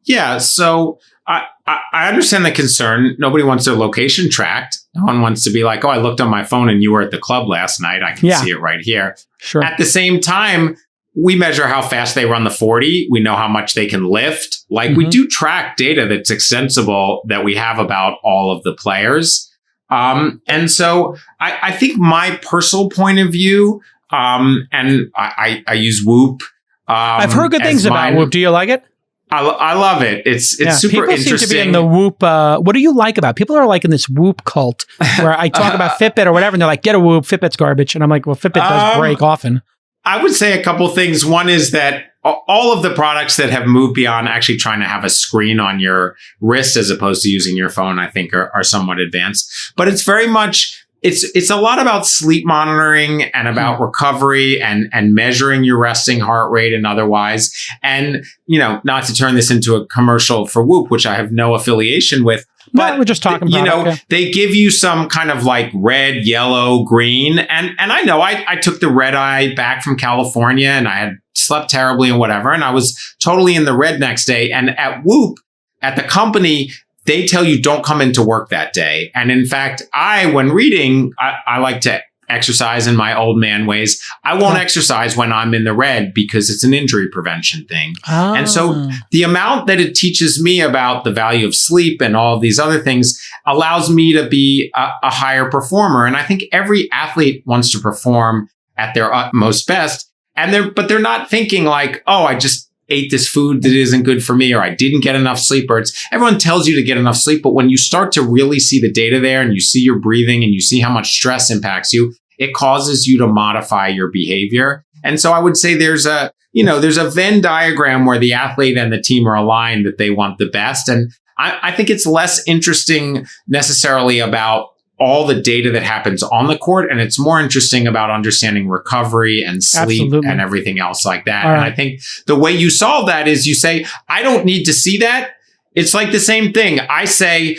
Yeah. So I understand the concern. Nobody wants their location tracked. No one wants to be like, oh, I looked on my phone and you were at the club last night. I can see it right here. Sure. At the same time, we measure how fast they run the 40. We know how much they can lift. Like we do track data that's extensible that we have about all of the players. And so I think my personal point of view, and I use Whoop. I've heard good things about Whoop. Do you like it? I love it. It's super people interesting. Seem to be in the Whoop. What do you like about it? People are like in this Whoop cult where I talk about Fitbit or whatever, and they're like, get a Whoop, Fitbit's garbage. And I'm like, well, Fitbit does break often. I would say a couple things. One is that all of the products that have moved beyond actually trying to have a screen on your wrist as opposed to using your phone, I think are somewhat advanced. But it's very much, it's a lot about sleep monitoring and about recovery and measuring your resting heart rate and otherwise. And, not to turn this into a commercial for Whoop, which I have no affiliation with. But we're just talking about they give you some kind of like red, yellow, green. And I know I took the red eye back from California and I had slept terribly and whatever. And I was totally in the red next day. And at Whoop, at the company, they tell you don't come into work that day. And in fact, when reading, I like to exercise in my old man ways. I won't exercise when I'm in the red because it's an injury prevention thing. Oh. And so the amount that it teaches me about the value of sleep and all of these other things allows me to be a higher performer. And I think every athlete wants to perform at their utmost best. But they're not thinking like, oh, I just ate this food that isn't good for me, or I didn't get enough sleep, or everyone tells you to get enough sleep. But when you start to really see the data there and you see your breathing and you see how much stress impacts you, it causes you to modify your behavior. And so I would say there's a Venn diagram where the athlete and the team are aligned that they want the best. And I think it's less interesting necessarily about all the data that happens on the court. And it's more interesting about understanding recovery and sleep and everything else like that. Right. And I think the way you solve that is you say, I don't need to see that. It's like the same thing. I say,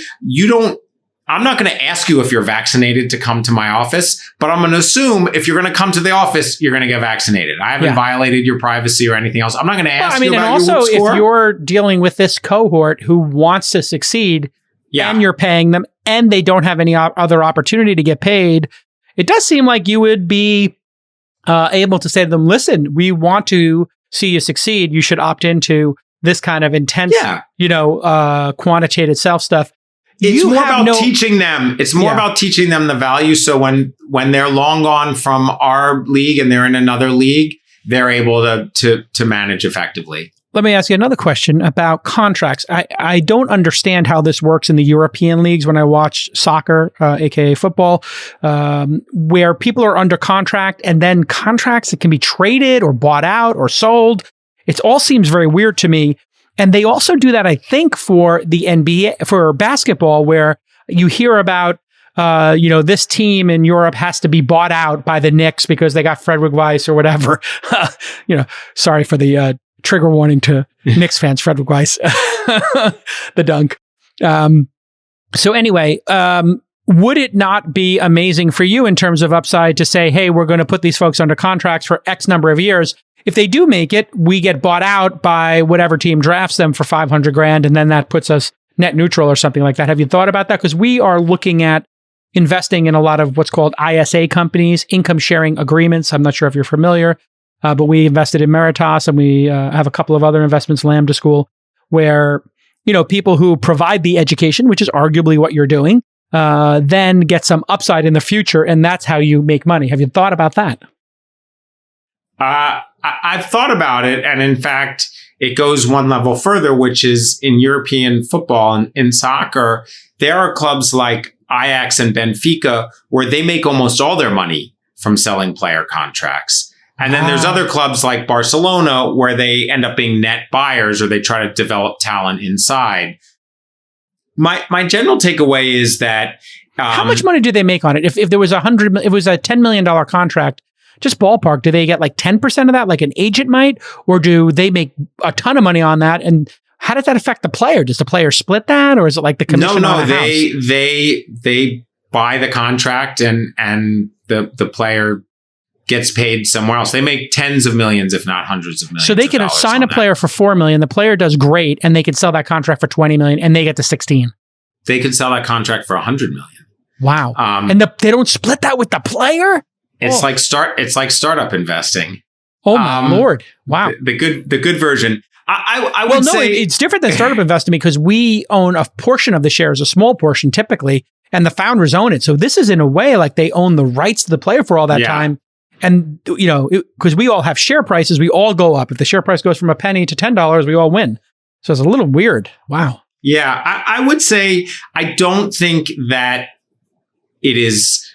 I'm not going to ask you if you're vaccinated to come to my office, but I'm going to assume if you're going to come to the office, you're going to get vaccinated. I haven't violated your privacy or anything else. I'm not going to ask you about your Whoop score. And also, if you're dealing with this cohort who wants to succeed, and you're paying them, and they don't have any other opportunity to get paid, it does seem like you would be able to say to them, listen, we want to see you succeed. You should opt into this kind of intense, quantitative self stuff. It's more about teaching them. It's more about teaching them the value. So when they're long gone from our league and they're in another league, they're able to manage effectively. Let me ask you another question about contracts. I don't understand how this works in the European leagues when I watch soccer, aka football, where people are under contract and then contracts that can be traded or bought out or sold. It all seems very weird to me. And they also do that, I think, for the NBA, for basketball, where you hear about, this team in Europe has to be bought out by the Knicks because they got Frederick Weiss or whatever. Sorry for the trigger warning to Knicks fans, Frederick Weiss, the dunk. So anyway, would it not be amazing for you in terms of upside to say, hey, we're going to put these folks under contracts for X number of years. If they do make it, we get bought out by whatever team drafts them for $500,000, and then that puts us net neutral or something like that. Have you thought about that? Because we are looking at investing in a lot of what's called ISA companies, income sharing agreements. I'm not sure if you're familiar, but we invested in Meritas, and we have a couple of other investments, Lambda School, where people who provide the education, which is arguably what you're doing, then get some upside in the future, and that's how you make money. Have you thought about that? I've thought about it, and in fact, it goes one level further, which is in European football and in soccer, there are clubs like Ajax and Benfica where they make almost all their money from selling player contracts. And then there's other clubs like Barcelona where they end up being net buyers or they try to develop talent inside. My general takeaway is that how much money do they make on it? If there was if it was a $10 million contract, just ballpark, do they get like 10% of that, like an agent might, or do they make a ton of money on that? And how does that affect the player? Does the player split that, or is it like the commission? No, they buy the contract and the player gets paid somewhere else. They make tens of millions, if not hundreds of millions. So they can assign a player for $4 million. The player does great, and they can sell that contract for $20 million, and they get to 16. They could sell that contract for $100 million. Wow! And they don't split that with the player. It's like startup investing. Oh my Lord! Wow. The good version. I would say it's different than startup investing because we own a portion of the shares, a small portion typically, and the founders own it. So this is in a way like they own the rights to the player for all that time. And, because we all have share prices, we all go up. If the share price goes from a penny to $10, we all win. So it's a little weird. Wow. Yeah, I would say I don't think that it is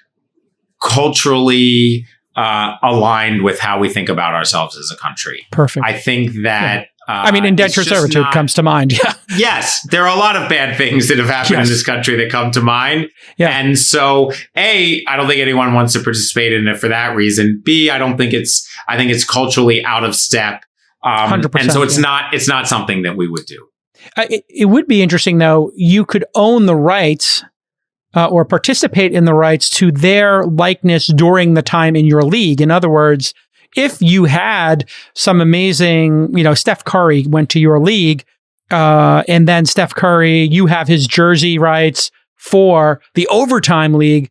culturally aligned with how we think about ourselves as a country. Perfect. I think that... indentured servitude comes to mind. Yeah. Yes, there are a lot of bad things that have happened in this country that come to mind. Yeah. And so, A, I don't think anyone wants to participate in it for that reason. B, I think it's culturally out of step. 100%. And so it's not something that we would do. It would be interesting, though. You could own the rights or participate in the rights to their likeness during the time in your league. In other words, if you had some amazing, Steph Curry went to your league, and then Steph Curry, you have his jersey rights for the overtime league,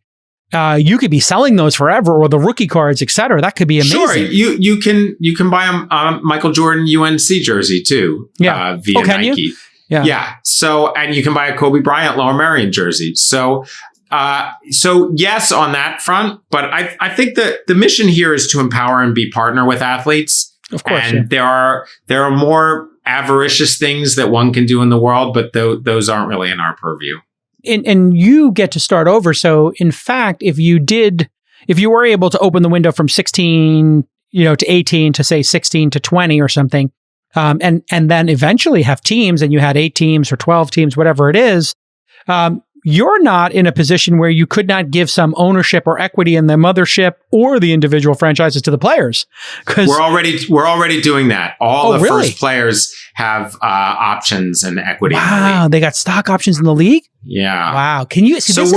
you could be selling those forever, or the rookie cards, et cetera. That could be amazing. Sure, you can buy a Michael Jordan UNC jersey too. Yeah, via Nike. You? Yeah. So, and you can buy a Kobe Bryant Lower Merion jersey. So yes, on that front, but I think that the mission here is to empower and be partner with athletes. Of course. And there are more avaricious things that one can do in the world, but those aren't really in our purview. And you get to start over. So in fact, if you were able to open the window from 16, to 18 to say 16 to 20 or something, and then eventually have teams, and you had 8 teams or 12 teams, whatever it is, you're not in a position where you could not give some ownership or equity in the mothership or the individual franchises to the players. Because we're already doing that. All the first players have options and equity. Wow, they got stock options in the league? Yeah. Wow. Can you? See, so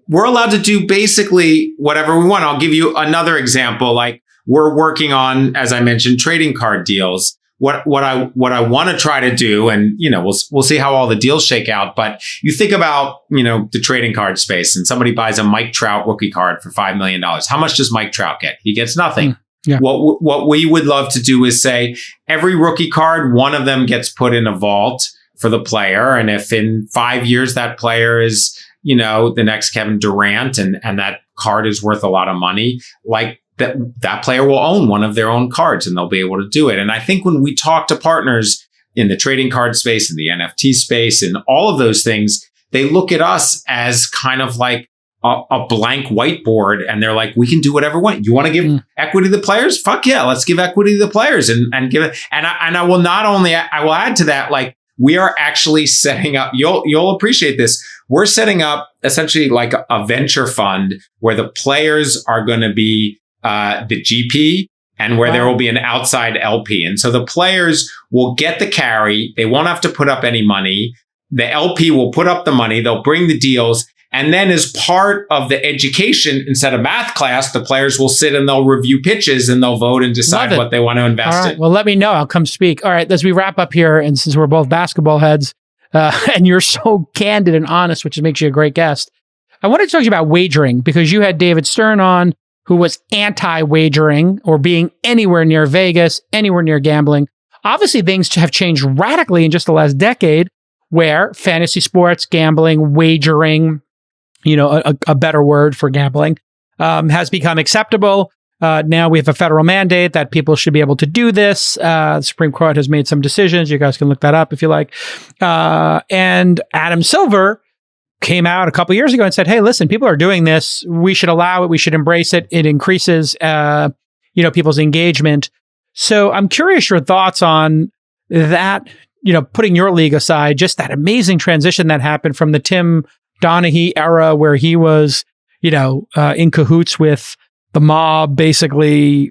we're allowed to do basically whatever we want. I'll give you another example. Like we're working on, as I mentioned, trading card deals. What I want to try to do, and we'll see how all the deals shake out. But you think about the trading card space, and somebody buys a Mike Trout rookie card for $5 million. How much does Mike Trout get? He gets nothing. Yeah. What we would love to do is say every rookie card, one of them gets put in a vault for the player, and if in 5 years that player is the next Kevin Durant, and that card is worth a lot of money, like. That player will own one of their own cards, and they'll be able to do it. And I think when we talk to partners in the trading card space, in the NFT space, and all of those things, they look at us as kind of like a blank whiteboard, and they're like, we can do whatever we want. You want to give equity to the players? Fuck yeah, let's give equity to the players and give it. And I will add to that, like we are actually setting up, you'll appreciate this. We're setting up essentially like a venture fund where the players are going to be the GP, and where there will be an outside LP. And so the players will get the carry. They won't have to put up any money. The LP will put up the money. They'll bring the deals. And then as part of the education, instead of math class, the players will sit and they'll review pitches and they'll vote and decide what they want to invest in. Well, let me know. I'll come speak. All right, as we wrap up here, and since we're both basketball heads, and you're so candid and honest, which makes you a great guest, I wanted to talk to you about wagering, because you had David Stern on, who was anti-wagering or being anywhere near Vegas, anywhere near gambling. Obviously, things have changed radically in just the last decade, where fantasy sports, gambling, wagering, a better word for gambling, has become acceptable. Now we have a federal mandate that people should be able to do this. The Supreme Court has made some decisions. You guys can look that up if you like. And Adam Silver came out a couple years ago and said, hey, listen, people are doing this. We should allow it. We should embrace it. It increases, people's engagement. So I'm curious your thoughts on that, putting your league aside, just that amazing transition that happened from the Tim Donaghy era, where he was, in cahoots with the mob, basically,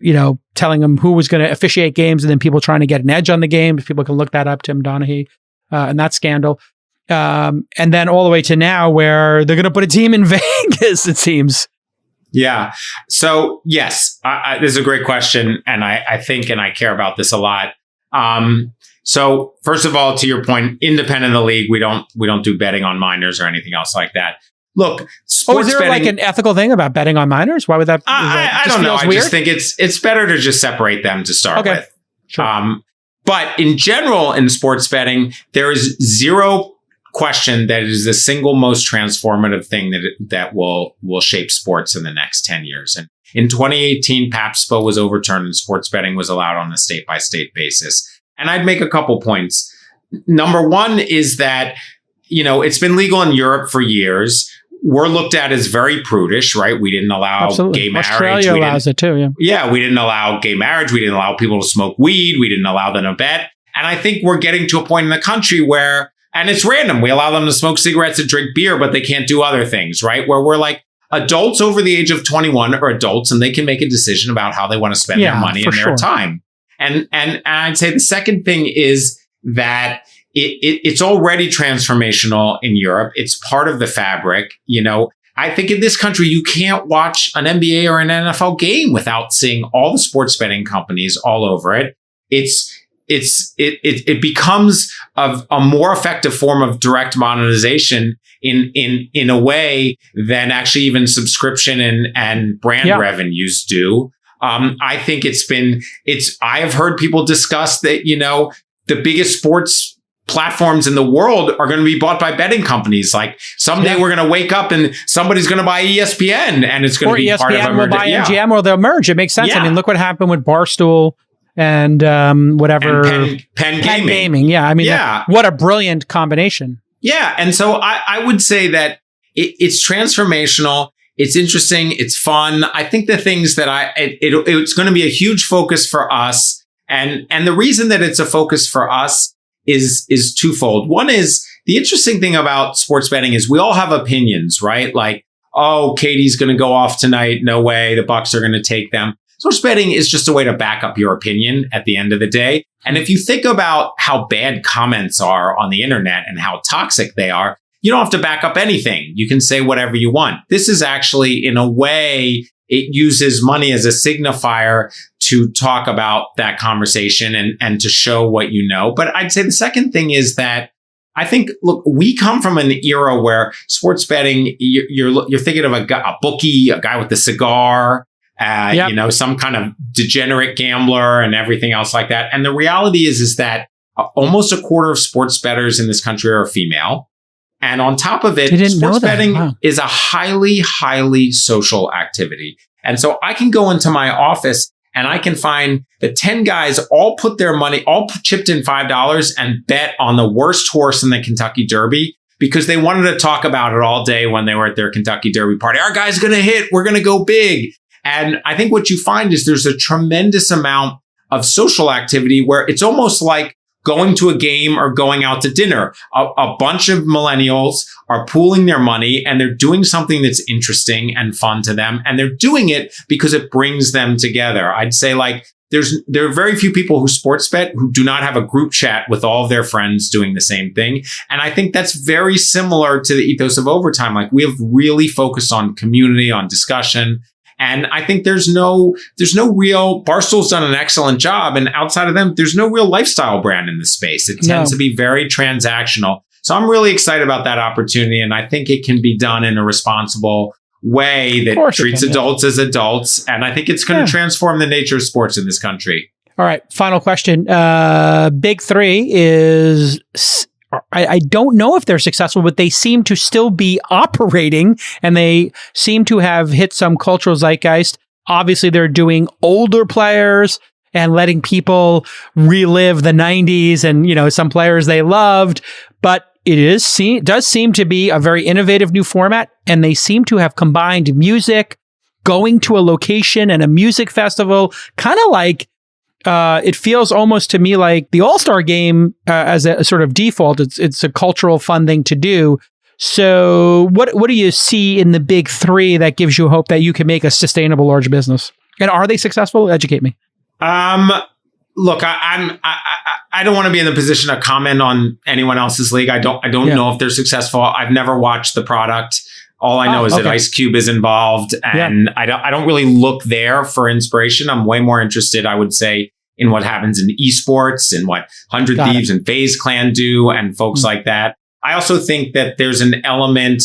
telling them who was going to officiate games, and then people trying to get an edge on the game. People can look that up, Tim Donaghy, and that scandal. And then all the way to now, where they're going to put a team in Vegas, it seems. Yeah. So yes, this is a great question. And I think, and I care about this a lot. So first of all, to your point, independent of the league, we don't do betting on minors or anything else like that. Look, sports is there betting, like an ethical thing about betting on minors? Why would that? I don't know. I just think it's better to just separate them to start with. Sure. But in general, in sports betting, there is zero question that it is the single most transformative thing that will shape sports in the next 10 years. And in 2018, PASPA was overturned and sports betting was allowed on a state-by-state basis. And I'd make a couple points. Number one is that, it's been legal in Europe for years. We're looked at as very prudish, right? We didn't allow gay marriage. Australia allows it too, yeah. Yeah, we didn't allow gay marriage. We didn't allow people to smoke weed. We didn't allow them to bet. And I think we're getting to a point in the country where, and it's random, we allow them to smoke cigarettes and drink beer, but they can't do other things, right? Where we're like, adults over the age of 21 are adults and they can make a decision about how they want to spend their money and their time. And I'd say the second thing is that it's already transformational in Europe. It's part of the fabric. I think in this country, you can't watch an NBA or an NFL game without seeing all the sports betting companies all over it. It becomes a more effective form of direct monetization in a way than actually even subscription and brand revenues do. I think I have heard people discuss that, the biggest sports platforms in the world are going to be bought by betting companies. Like someday we're going to wake up and somebody's going to buy ESPN and it's going to be ESPN part of a will buy MGM or they'll merge. It makes sense. Yeah. I mean, look what happened with Barstool and whatever. And Penn Gaming. Yeah. I mean, what a brilliant combination. Yeah. And so I would say that it's transformational. It's interesting. It's fun. I think the things that it's going to be a huge focus for us. And the reason that it's a focus for us is twofold. One is the interesting thing about sports betting is we all have opinions, right? Like, oh, Katie's going to go off tonight. No way. The Bucks are going to take them. Sports betting is just a way to back up your opinion at the end of the day. And if you think about how bad comments are on the internet and how toxic they are, you don't have to back up anything. You can say whatever you want. This is actually, in a way, it uses money as a signifier to talk about that conversation and to show what you know. But I'd say the second thing is that I think, look, we come from an era where sports betting, you're thinking of a bookie, a guy with a cigar, some kind of degenerate gambler and everything else like that. And the reality is that almost a quarter of sports bettors in this country are female. And on top of it, sports betting is a highly, highly social activity. And so I can go into my office and I can find the 10 guys all put their money, all chipped in $5 and bet on the worst horse in the Kentucky Derby because they wanted to talk about it all day when they were at their Kentucky Derby party. Our guy's going to hit. We're going to go big. And I think what you find is there's a tremendous amount of social activity where it's almost like going to a game or going out to dinner. A bunch of millennials are pooling their money and they're doing something that's interesting and fun to them. And they're doing it because it brings them together. I'd say there are very few people who sports bet who do not have a group chat with all of their friends doing the same thing. And I think that's very similar to the ethos of Overtime. Like we have really focused on community, on discussion. And I think there's no real, Barstool's done an excellent job. And outside of them, there's no real lifestyle brand in this space. It tends to be very transactional. So I'm really excited about that opportunity. And I think it can be done in a responsible way that treats adults as adults. And I think it's going to transform the nature of sports in this country. All right. Final question. Big three is... I don't know if they're successful, but they seem to still be operating and they seem to have hit some cultural zeitgeist. Obviously, they're doing older players and letting people relive the 90s and, some players they loved. But it does seem to be a very innovative new format. And they seem to have combined music, going to a location and a music festival, kind of like it feels almost to me like the All-Star Game as a sort of default. It's a cultural fun thing to do. So what do you see in the big three that gives you hope that you can make a sustainable large business? And are they successful? Educate me. Look, I don't want to be in the position to comment on anyone else's league. I don't know if they're successful. I've never watched the product. All I know is that Ice Cube is involved, and I don't really look there for inspiration. I'm way more interested, I would say, in what happens in esports and what 100 Thieves and FaZe Clan do and folks like that. I also think that there's an element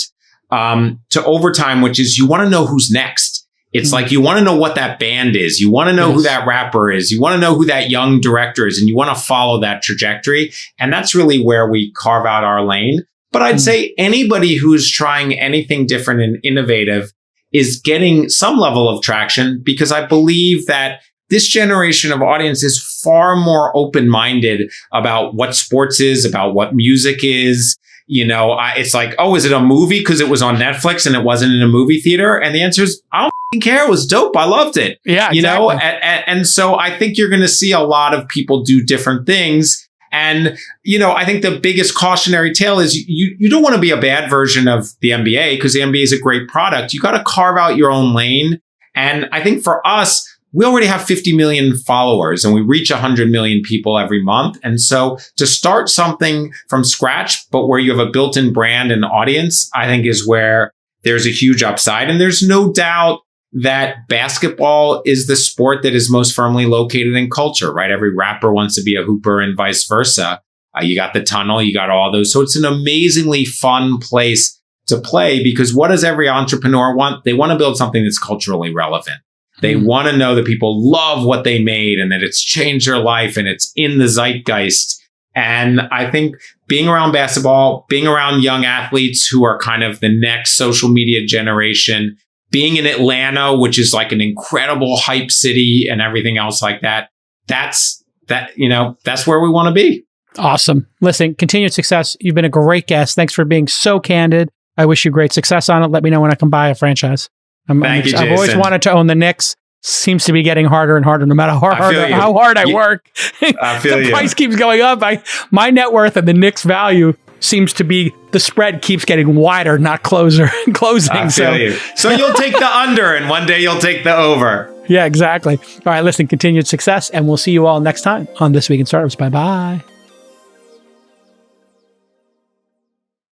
to overtime, which is you want to know who's next. It's like you want to know what that band is. You want to know who that rapper is. You want to know who that young director is, and you want to follow that trajectory. And that's really where we carve out our lane. But I'd say anybody who's trying anything different and innovative is getting some level of traction, because I believe that this generation of audience is far more open-minded about what sports is, about what music is. You know, it's like, oh, is it a movie because it was on Netflix and it wasn't in a movie theater? And the answer is, I don't care. It was dope. I loved it. Yeah, you know, and so I think you're going to see a lot of people do different things. And, you know, I think the biggest cautionary tale is you don't want to be a bad version of the NBA, because the NBA is a great product. You got to carve out your own lane. And I think for us, we already have 50 million followers and we reach 100 million people every month. And so to start something from scratch, but where you have a built-in brand and audience, I think is where there's a huge upside. And there's no doubt that basketball is the sport that is most firmly located in culture, right? Every rapper wants to be a hooper and vice versa. You got the tunnel, you got all those. So it's an amazingly fun place to play, because what does every entrepreneur want? They want to build something that's culturally relevant. They want to know that people love what they made and that it's changed their life and it's in the zeitgeist. And I think being around basketball, being around young athletes who are kind of the next social media generation, being in Atlanta, which is like an incredible hype city and everything else like that, that's where we want to be. Awesome. Listen, continued success. You've been a great guest. Thanks for being so candid. I wish you great success on it. Let me know when I can buy a franchise. Thank you, Jason. I've always wanted to own the Knicks. Seems to be getting harder and harder, no matter how hard I work. I feel the price keeps going up. My net worth and the Knicks' value seems to be, the spread keeps getting wider, not closing. I feel you. So you'll take the under, and one day you'll take the over. Yeah, exactly. All right, listen, continued success, and we'll see you all next time on This Week in Startups. Bye-bye.